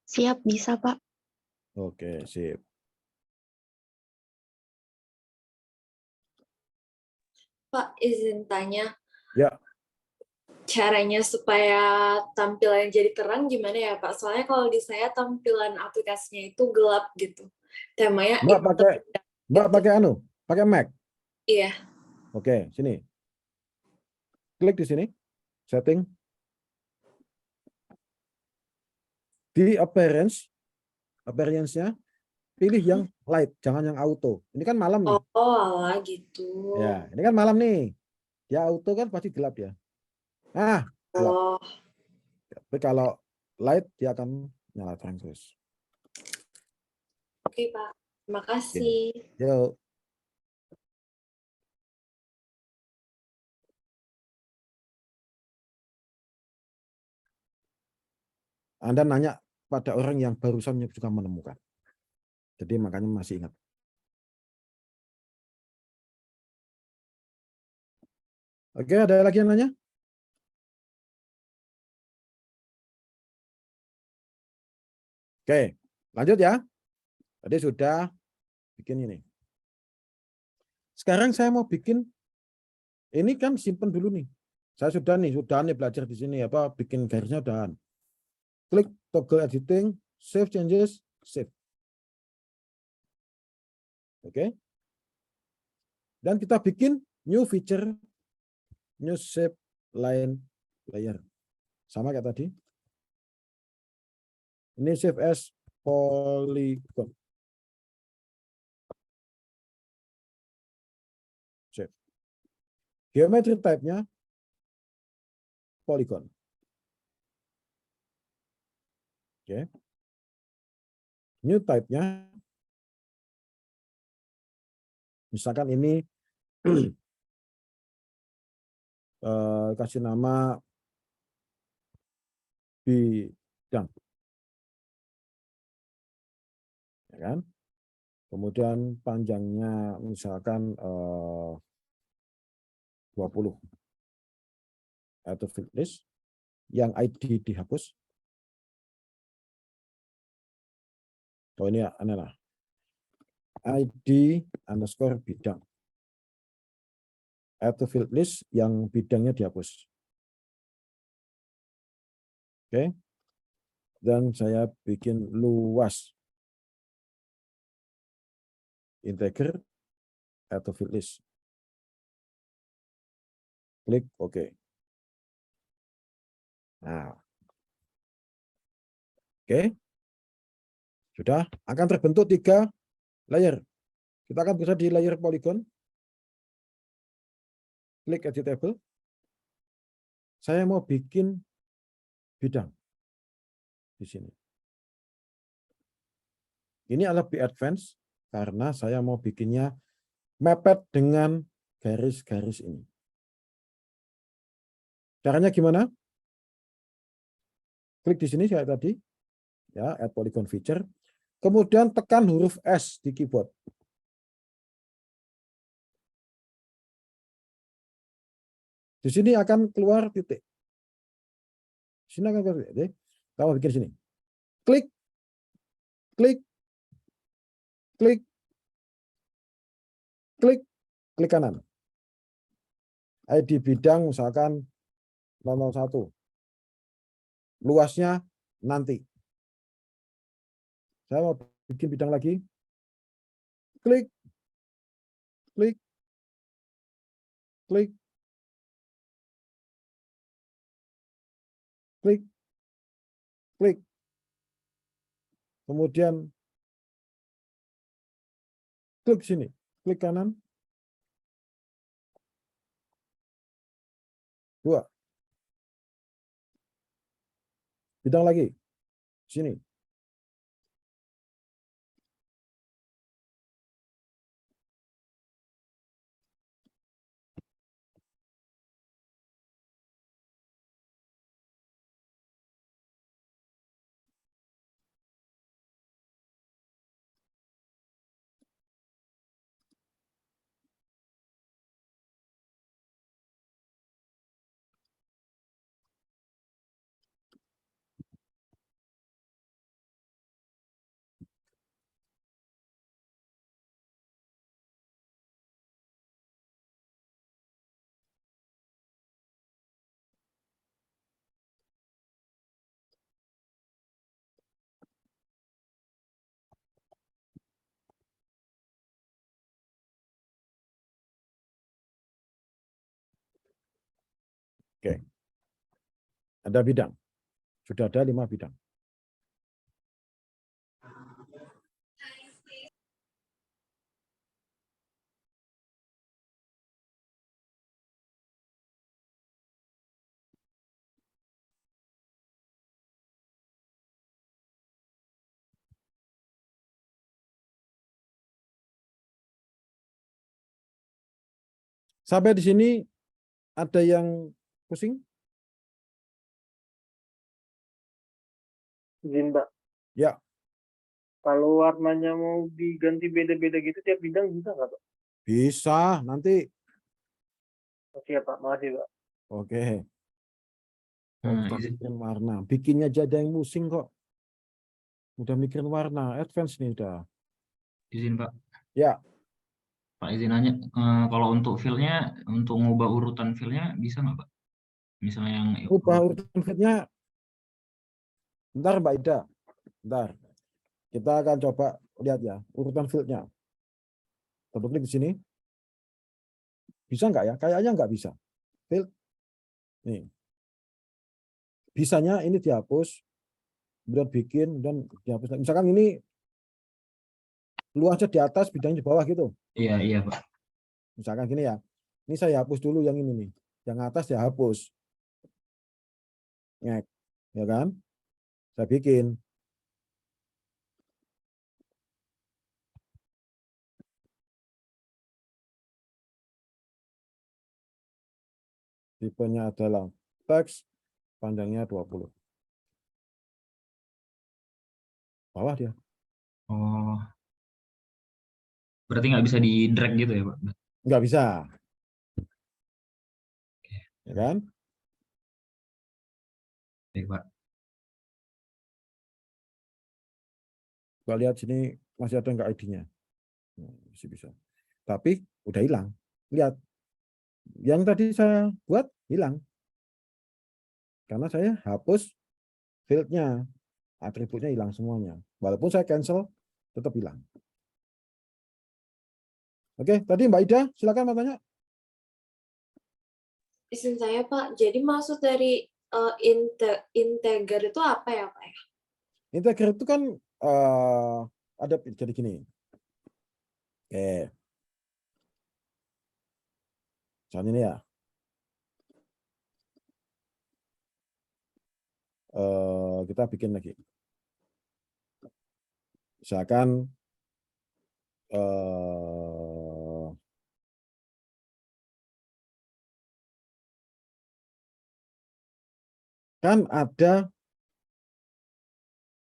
Siap, bisa Pak. Oke, sip. Pak, izin tanya, Ya, caranya supaya tampilan jadi terang gimana ya Pak? Soalnya kalau di saya tampilan aplikasinya itu gelap gitu. Temanya Mbak hitam pakai Mbak gitu. pakai pakai Mac. Iya. Oke, sini. Klik di sini, setting. Di appearance-nya, pilih yang light, jangan yang auto. Ini kan malam nih. Oh, alah gitu. Ya, ini kan malam nih. Dia auto kan pasti gelap ya. Ah, gelap. Oh, Tapi kalau light dia akan nyala terang terus. oke Pak. Terima Oke. kasih. Yuk. Anda nanya pada orang yang barusan juga menemukan. Jadi makanya masih ingat. Oke, ada lagi yang nanya? Oke, lanjut ya. Tadi sudah bikin ini. Sekarang saya mau bikin, ini kan simpen dulu nih. Saya sudah nih belajar di sini apa bikin garisnya udah. Klik toggle editing, save changes, save. Oke. Dan kita bikin new feature, new shape line layer. Sama kayak tadi. Ini save as polygon. Save. Geometry type-nya polygon. Oke. New type-nya misalkan ini kasih nama bidang. Ya kan? Kemudian panjangnya misalkan 20 atau field list yang ID dihapus. Oh ini ya, lah. ID underscore bidang. Atau field list yang bidangnya dihapus. Oke. Dan saya bikin luas. Integer atau field list. Klik OK. Nah. Oke. Sudah akan terbentuk 3 layer. Kita akan bisa di layer polygon. Klik editable. Saya mau bikin bidang di sini. Ini adalah lebih advance karena saya mau bikinnya mepet dengan garis-garis ini. Caranya gimana? Klik di sini kayak tadi, ya, add polygon feature. Kemudian tekan huruf S di keyboard. Di sini akan keluar titik. Di sini akan keluar titik. Kita mau bikin sini. Klik, klik, klik, klik, klik kanan. ID bidang misalkan 001. Luasnya nanti. Saya mau bikin bidang lagi. Klik, klik, klik, klik, klik. Kemudian klik sini, klik kanan. 2. Bidang lagi. Sini. Oke. Ada bidang. Sudah ada 5 bidang. Sampai di sini ada yang pusing? Izin, Mbak. Ya. Kalau warnanya mau diganti beda-beda gitu tiap bidang bisa nggak, Pak? Bisa, nanti. Siap, Pak. Makasih, Pak. Oke. Nah, Udah izin, mikirin warna. Bikinnya aja ada yang pusing kok. Udah mikirin warna. Advance nih udah. izin Pak. Ya. Pak izin nanya, kalau untuk file-nya, untuk ngubah urutan file-nya bisa nggak Pak? Misalnya yang Ubah urutan fitnya. Bentar Mbak Ida. Bentar. Kita akan coba lihat ya. Urutan fieldnya. Double klik di sini. Bisa nggak ya? Kayaknya nggak bisa. Field. Nih. Bisanya ini dihapus. Kemudian bikin dan dihapus. Misalkan ini luasnya di atas, bidangnya di bawah gitu. Iya, iya Pak. Misalkan gini ya. Ini saya hapus dulu yang ini nih. Yang atas ya hapus. Ngek. Ya kan? Saya bikin. Tipenya adalah teks, panjangnya 20. Bawah dia. Oh, berarti nggak bisa di drag gitu ya Pak? Nggak bisa. Ya kan? Baik Pak. Kita lihat sini masih ada nggak ID-nya. Masih bisa. Tapi udah hilang. Lihat. Yang tadi saya buat hilang. Karena saya hapus field-nya. Atributnya hilang semuanya. Walaupun saya cancel, tetap hilang. Oke, tadi Mbak Ida, silakan mau tanya. Izin saya Pak, jadi maksud dari integer itu apa ya Pak ya? Integer itu kan ada jadi gini. Oke. Misalnya ini ya. Kita bikin lagi. Misalkan kan ada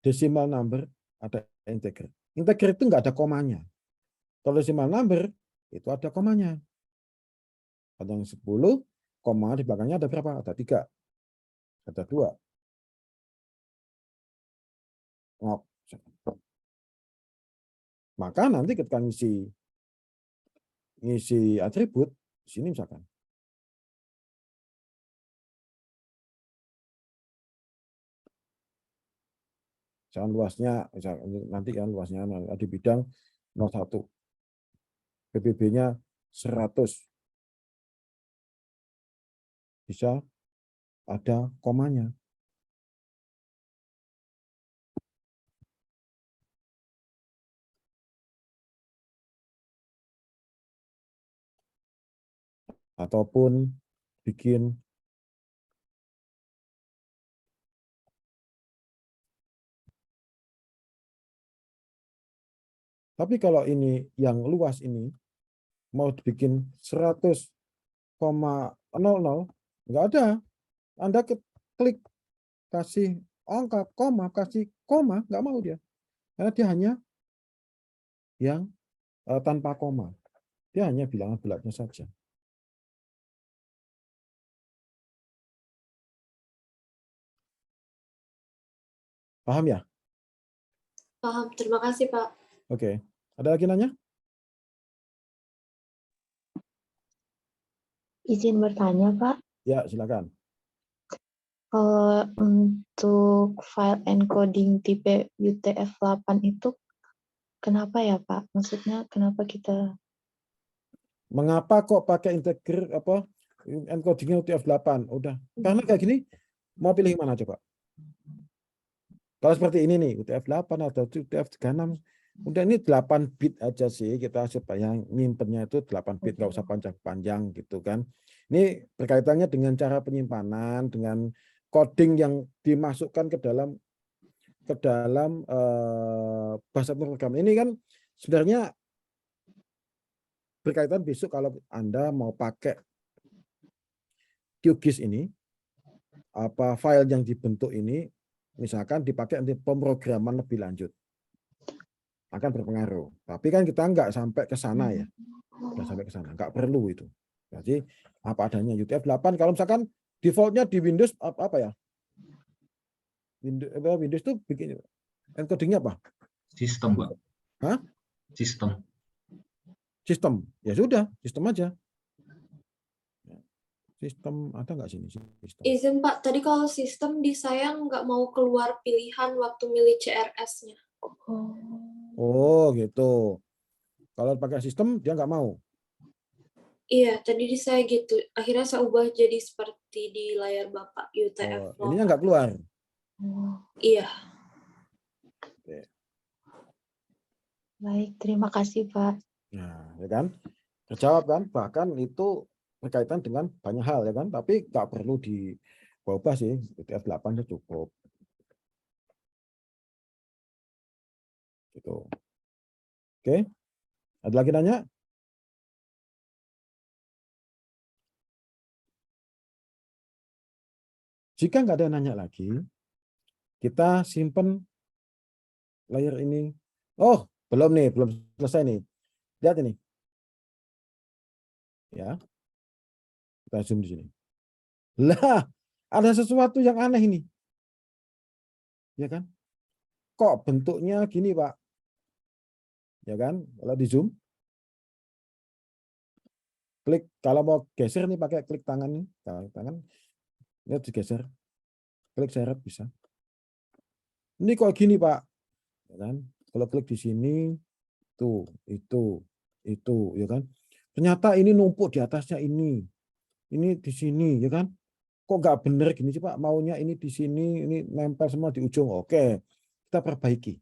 decimal number, ada integer. Integer itu nggak ada komanya. Kalau decimal number itu ada komanya. Ada yang 10, koma di belakangnya ada berapa? Ada 3. Ada 2. Maka nanti ketika ngisi atribut, di sini misalkan. Misalkan luasnya, nanti kan luasnya di bidang 01. PBB-nya 100. Bisa ada komanya. Ataupun bikin tapi kalau ini yang luas ini mau dibikin 100,00 nggak ada. Anda klik kasih angka koma, kasih koma, nggak mau dia. Karena dia hanya yang tanpa koma. Dia hanya bilangan bulatnya saja. Paham ya? Paham, terima kasih Pak. Oke. Ada lagi nanya? Izin bertanya, Pak. Ya, silakan. Kalau untuk file encoding tipe UTF-8 itu kenapa ya, Pak? Maksudnya kenapa kita... Mengapa kok pakai integer encodingnya UTF-8. Udah. Karena kayak gini, mau pilih mana coba? Kalau seperti ini nih, UTF-8 atau UTF-36, udah ini 8 bit aja sih kita supaya nyimpennya itu 8 bit, nggak usah panjang-panjang gitu kan. Ini berkaitannya dengan cara penyimpanan, dengan coding yang dimasukkan ke dalam bahasa pemrograman. Ini kan sebenarnya berkaitan besok kalau Anda mau pakai QGIS ini, apa file yang dibentuk ini, misalkan dipakai untuk pemrograman lebih lanjut, akan berpengaruh. Tapi kan kita nggak sampai ke sana ya, nggak sampai ke sana, nggak perlu itu. Jadi apa adanya UTF-8. Kalau misalkan defaultnya di Windows apa ya? Windows itu bikin encodingnya apa? Sistem, Pak. Hah? Sistem. Sistem. Ya sudah, sistem aja. Sistem ada nggak sini? Sistem. Izin Pak, tadi kalau sistem di saya nggak mau keluar pilihan waktu milih CRS-nya. Oh gitu. Kalau pakai sistem dia nggak mau. Iya, tadi di saya gitu. Akhirnya saya ubah jadi seperti di layar Bapak, Oh, UTF. ininya nggak keluar. Iya. Baik, terima kasih Pak. Nah, ya kan? Terjawab kan? Bahkan itu berkaitan dengan banyak hal ya kan? Tapi nggak perlu diubah sih. UTF-8 nya cukup. Gitu. Oke. Ada lagi nanya? Jika nggak ada yang nanya lagi, kita simpen layar ini. Oh, belum nih, belum selesai nih. Lihat ini. Ya. Kita zoom di sini. Lah, ada sesuatu yang aneh ini. Ya kan? Kok bentuknya gini, Pak? Ya kan? Kalau di zoom. Klik, kalau mau geser nih pakai klik tangan nih. Tangan. Lihat digeser. Klik seret bisa. Ini kok gini, Pak? Ya kan? Kalau klik di sini, tuh, itu, ya kan? Ternyata ini numpuk di atasnya ini di sini, ya kan? Kok nggak bener gini sih Pak? Maunya ini di sini, ini nempel semua di ujung. Oke, kita perbaiki.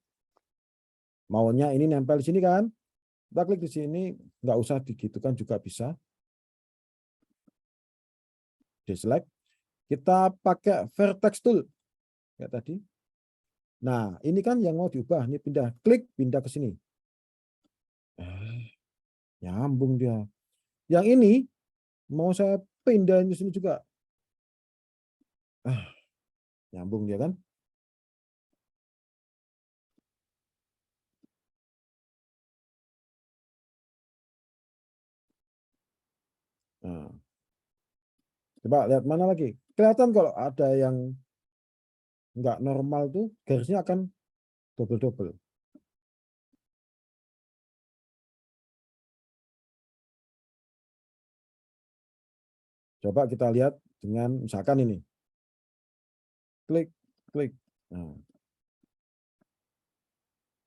Maunya ini nempel di sini kan? Kita klik di sini, nggak usah digitukan juga bisa. Deselect. Kita pakai vertex tool kayak tadi. Nah, ini kan yang mau diubah. Ini pindah, klik, pindah ke sini. Nyambung dia. Yang ini mau saya pindahin ke sini juga. Nyambung dia kan? Nah. Coba lihat mana lagi. Kelihatan kalau ada yang nggak normal tuh garisnya akan double-double. Coba kita lihat dengan misalkan ini. Klik, klik. Nah.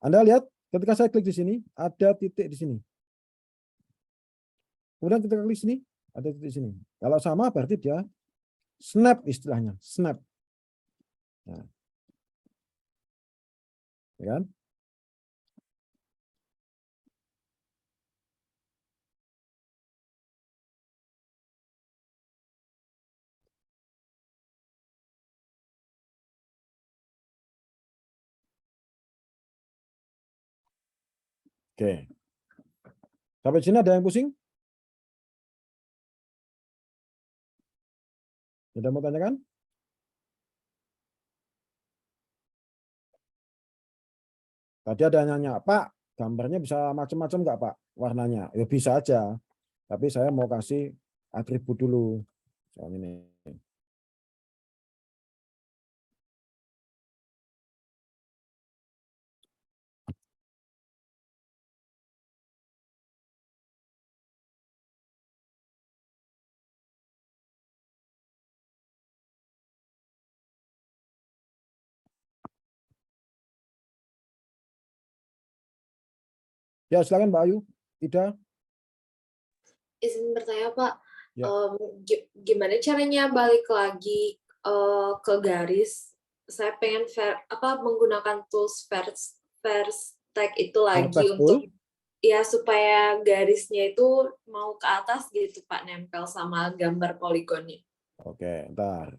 Anda lihat ketika saya klik di sini, ada titik di sini. Kemudian kita klik sini, ada titik di sini. Kalau sama berarti dia snap istilahnya, snap. Nah. Ya kan? Oke. Sampai sini ada yang pusing? Sudah mau tanyakan? Tadi ada yang nanya, Pak, gambarnya bisa macam-macam nggak Pak? Warnanya? Ya bisa aja. Tapi saya mau kasih atribut dulu. Soal ini. Ya, silakan Mbak Ayu. Ida. Izin bertanya Pak, Ya. Gimana caranya balik lagi ke garis? Saya pengen menggunakan tools Vertex itu lagi Vertex untuk tool. ya supaya garisnya itu mau ke atas gitu Pak, nempel sama gambar poligonnya. Oke, ntar.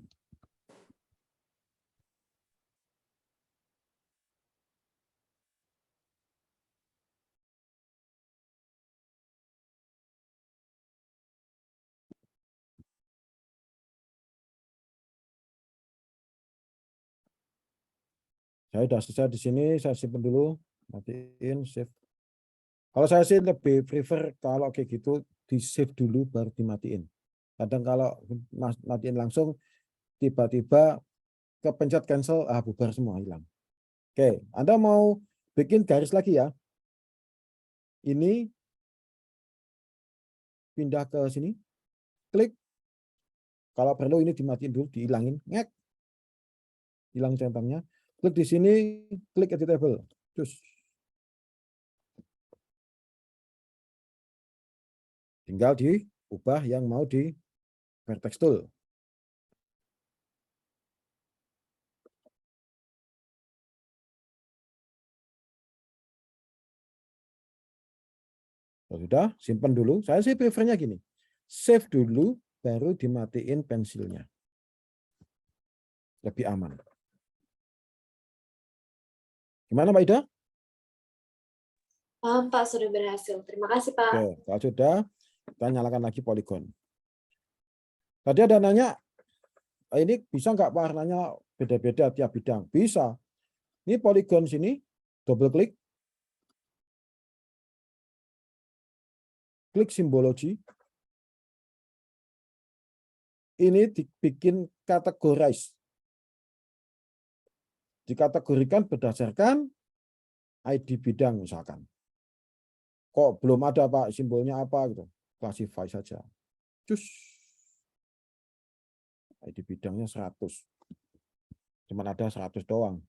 Saya sudah selesai di sini, saya simpan dulu, matiin, save. Kalau saya sih lebih prefer kalau kayak gitu di save dulu baru dimatiin. Kadang kalau matiin langsung tiba-tiba kepencet cancel, bubar semua, hilang. Oke, Anda mau bikin garis lagi ya. Ini pindah ke sini, klik. Kalau perlu ini dimatiin dulu, dihilangin, ngek. Hilang centangnya. Klik di sini, klik editable. Terus tinggal diubah yang mau di Vertex tool. Sudah, simpan dulu. Saya sih prefernya gini. Save dulu, baru dimatiin pensilnya. Lebih aman. Gimana Pak Ida? Paham Pak, sudah berhasil. Terima kasih Pak. Oke, kalau sudah, kita nyalakan lagi polygon. Tadi ada nanya, ini bisa nggak warnanya beda-beda tiap bidang? Bisa. Ini polygon sini, double klik. Klik simbologi. Ini dibikin categorize. Dikategorikan berdasarkan ID bidang misalkan. Kok belum ada Pak, simbolnya apa gitu. Classify saja. Cus. ID bidangnya 100. Cuman ada 100 doang.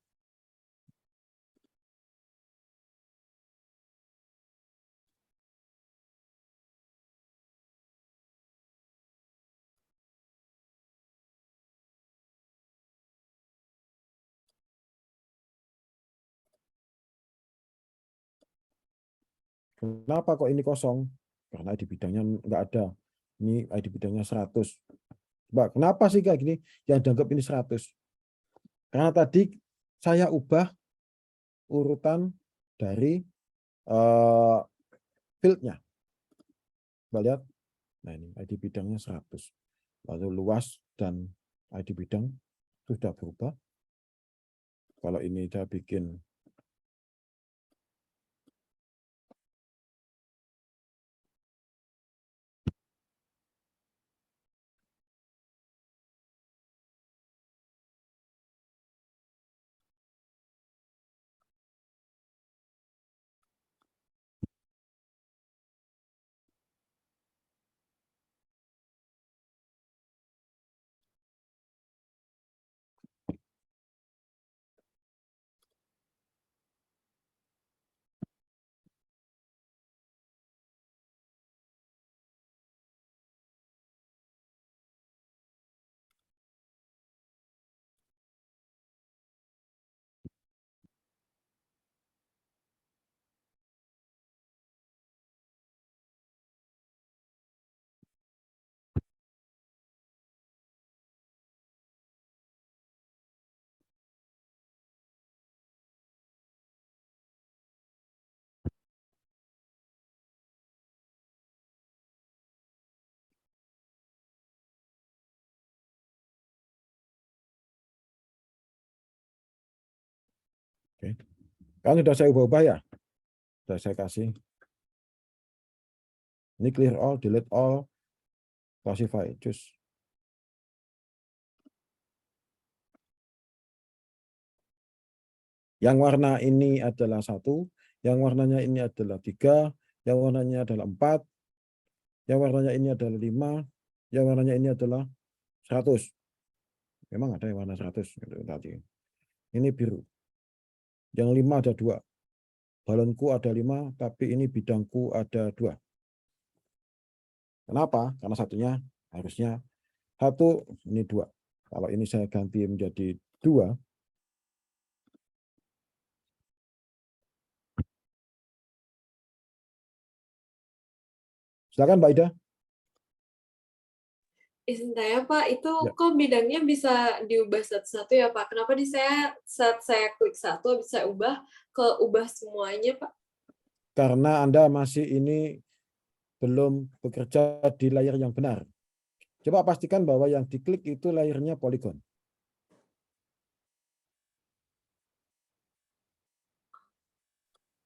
Kenapa kok ini kosong? Karena ID bidangnya nggak ada. Ini ID bidangnya 100. Mbak, kenapa sih kayak gini? Yang dianggap ini 100. Karena tadi saya ubah urutan dari fieldnya. Mbak lihat. Nah ini ID bidangnya 100. Lalu luas dan ID bidang sudah berubah. Kalau ini saya bikin oke. Kan sudah saya ubah-ubah ya. Sudah saya kasih. Ini clear all, delete all, classify, choose. Yang warna ini adalah 1, yang warnanya ini adalah 3, yang warnanya adalah 4, yang warnanya ini adalah 5, yang warnanya ini adalah 100. Memang ada yang warna 100 tadi. Ini biru. Yang 5 ada 2. Balonku ada 5, tapi ini bidangku ada 2. Kenapa? Karena satunya Harusnya 1, ini 2. Kalau ini saya ganti menjadi 2, silakan Mbak Ida. Izin tanya Pak, itu Ya. kok bidangnya bisa diubah satu-satu ya Pak? Kenapa di saya saat saya klik satu bisa ubah semuanya Pak? Karena Anda masih ini belum bekerja di layar yang benar. Coba pastikan bahwa yang diklik itu layarnya poligon.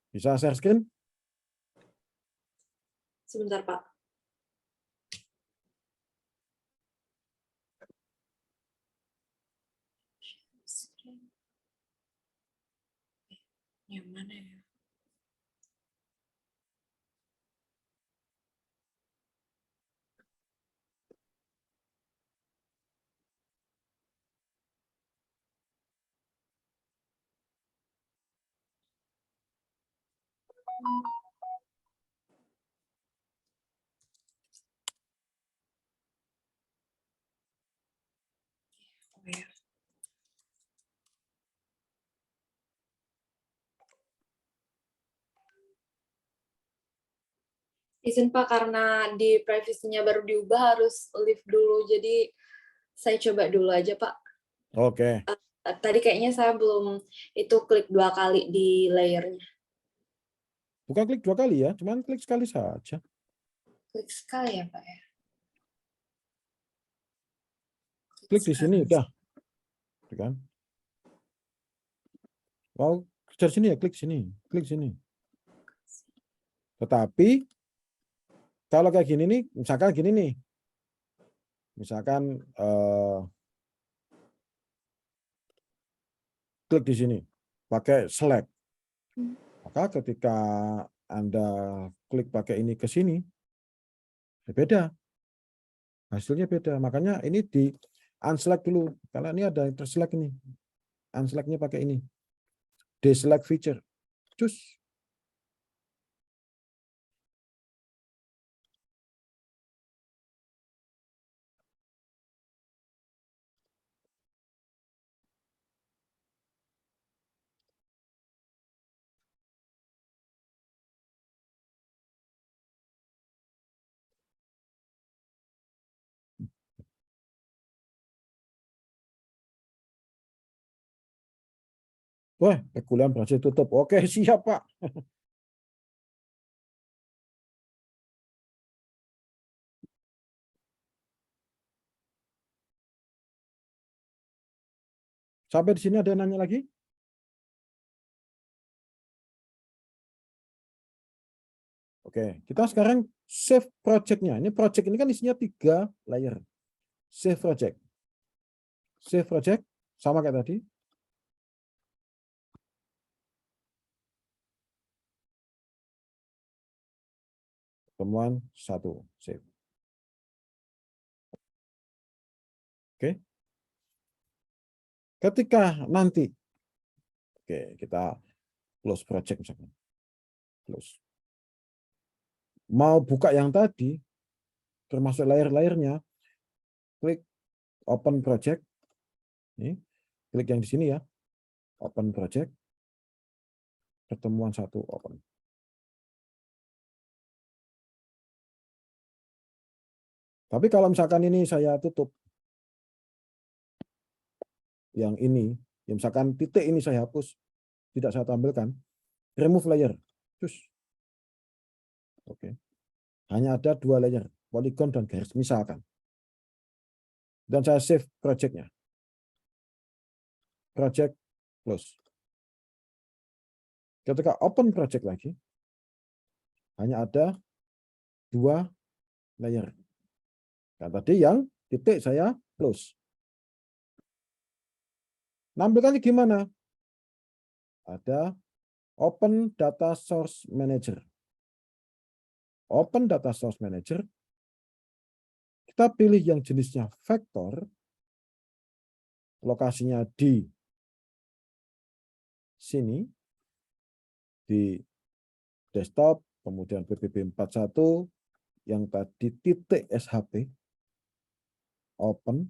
Bisa share screen? Sebentar Pak. Yang mana ya? Oh, ya. Izin Pak, karena di privasinya baru diubah harus live dulu, jadi saya coba dulu aja Pak. Oke. Tadi kayaknya saya belum itu klik 2 kali di layernya. Bukan klik 2 kali ya, cuman klik sekali saja. Klik sekali ya Pak ya. Klik di sini udah. Tuh kan? Wow, dari sini ya, klik sini, klik sini. Tetapi kalau kayak gini nih, misalkan gini nih. Misalkan klik di sini pakai select. Maka ketika Anda klik pakai ini ke sini, ya beda. Hasilnya beda. Makanya ini di unselect dulu. Karena ini ada yang terselect ini. Unselect-nya pakai ini. Deselect feature. Cus. Wah, perkuliahan berhasil tutup. Oke, siap, Pak. Sampai di sini ada yang nanya lagi? Oke, kita sekarang save project-nya. Ini project ini kan isinya 3 layer. Save project. Save project, sama kayak tadi. Temuan 1, save. Oke. Ketika nanti, oke, kita close project misalkan. Close. Mau buka yang tadi, termasuk layar-layarnya, klik open project. Ini, klik yang di sini ya. Open project. Pertemuan 1, open. Tapi kalau misalkan ini saya tutup, yang ini, ya misalkan titik ini saya hapus, tidak saya tampilkan, remove layer. Terus. Oke. Hanya ada 2 layer, polygon dan garis, misalkan. Dan saya save project-nya. Project close. Ketika open project lagi, hanya ada 2 layer. Dan tadi yang titik saya close. Nampilkannya gimana? Ada Open Data Source Manager. Open Data Source Manager. Kita pilih yang jenisnya vektor. Lokasinya di sini. Di desktop. Kemudian PBB41. Yang tadi titik SHP. open.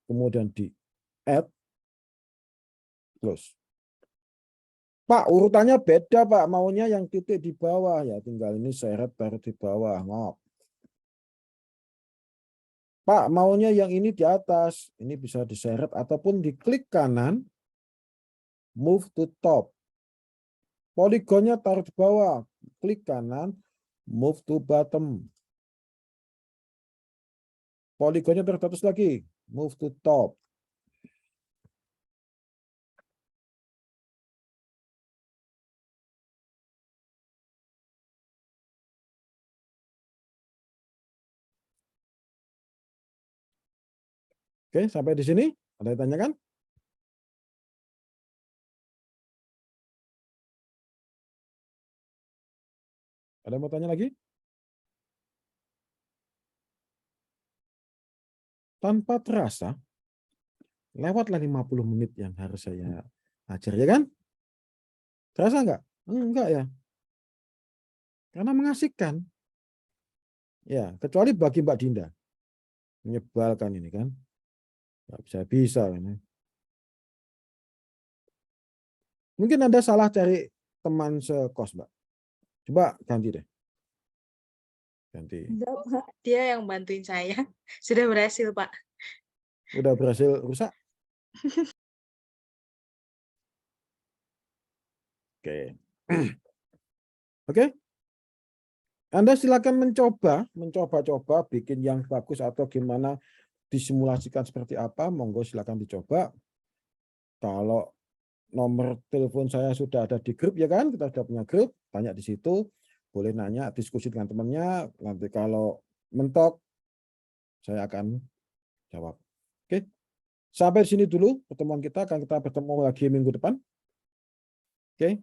Kemudian di add, close. Pak, urutannya beda, Pak. Maunya yang titik di bawah. Ya, tinggal ini seret taruh di bawah. Ngop. Pak, maunya yang ini di atas. Ini bisa diseret ataupun diklik kanan. Move to top. Poligonnya taruh di bawah. Klik kanan. Move to bottom. Poligonnya taruh di atas lagi. Move to top. Oke, sampai di sini. Ada yang tanyakan? Ada yang mau tanya lagi? Tanpa terasa, lewatlah 50 menit yang harus saya ajar, ya kan? Terasa enggak? Enggak ya. Karena mengasihkan. Ya, kecuali bagi Mbak Dinda. Menyebalkan ini kan. Nggak bisa ini. Mungkin Anda salah cari teman sekos, Mbak. Coba ganti deh. Ganti. Enggak, Pak. Dia yang bantuin saya. Sudah berhasil, Pak. Udah berhasil rusak? Oke. Oke. Anda silakan mencoba bikin yang bagus atau gimana, disimulasikan seperti apa, monggo silakan dicoba. Kalau nomor telepon saya sudah ada di grup, ya kan? Kita sudah punya grup, tanya di situ, boleh nanya, diskusi dengan temannya. Nanti kalau mentok, saya akan jawab. Oke. Sampai di sini dulu pertemuan kita, akan kita bertemu lagi minggu depan. Oke.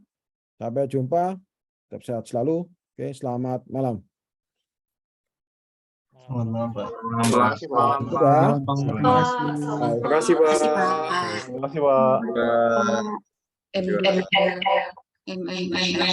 Sampai jumpa. Tetap sehat selalu. Oke, selamat malam. Selamat malam, Pak. Sudah. Terima kasih, Pak. Terima kasih, Pak. Pak.